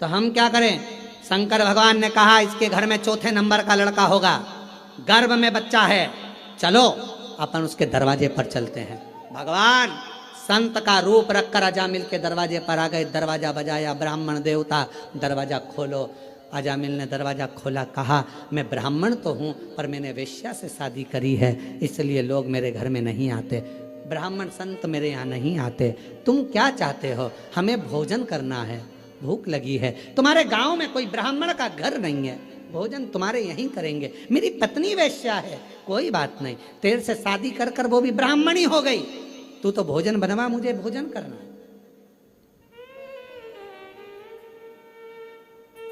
तो हम क्या करें। शंकर भगवान ने कहा, इसके घर में चौथे नंबर का लड़का होगा, गर्भ में बच्चा है, चलो अपन उसके दरवाजे पर चलते हैं। भगवान संत का रूप रखकर अजामिल के दरवाजे पर आ गए, दरवाजा बजाया, ब्राह्मण देवता दरवाजा खोलो। अजामिल ने दरवाजा खोला, कहा मैं ब्राह्मण तो हूँ पर मैंने वेश्या से शादी करी है, इसलिए लोग मेरे घर में नहीं आते, ब्राह्मण संत मेरे यहाँ नहीं आते। तुम क्या चाहते हो। हमें भोजन करना है, भूख लगी है। तुम्हारे गांव में कोई ब्राह्मण का घर नहीं है, भोजन तुम्हारे यहीं करेंगे। मेरी पत्नी वेश्या है, कोई बात नहीं, तेरे से शादी कर कर वो भी ब्राह्मणी हो गई, तू तो भोजन बनवा, मुझे भोजन करना है।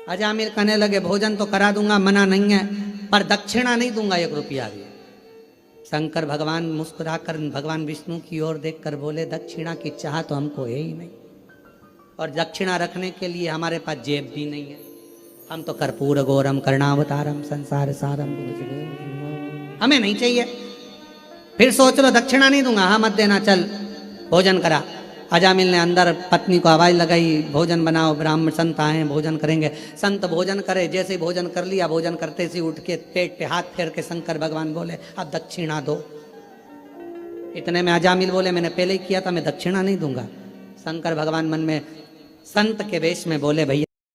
अजामिल कहने लगे, भोजन तो करा दूंगा, मना नहीं है, पर दक्षिणा नहीं दूंगा 1 रुपया भी। शंकर भगवान मुस्कुराकर भगवान विष्णु की ओर देखकर बोले, दक्षिणा की चाह तो हमको है ही नहीं, और दक्षिणा रखने के लिए हमारे पास जेब भी नहीं है। हम तो कर्पूर गौरम कर्णावतारम संसार सारम, हमें नहीं चाहिए। फिर सोच लो, दक्षिणा नहीं दूंगा, हाँ मत देना, चल भोजन करा। अजामिल ने अंदर पत्नी को आवाज लगाई, भोजन बनाओ, ब्राह्मण संत आए भोजन करेंगे। संत भोजन करे, जैसे ही भोजन कर लिया, भोजन करते से उठ के पेट पे हाथ फेर के शंकर भगवान बोले, अब दक्षिणा दो। इतने में अजामिल बोले, मैंने पहले ही किया था, मैं दक्षिणा नहीं दूंगा। शंकर भगवान मन में संत के वेश में बोले, भैया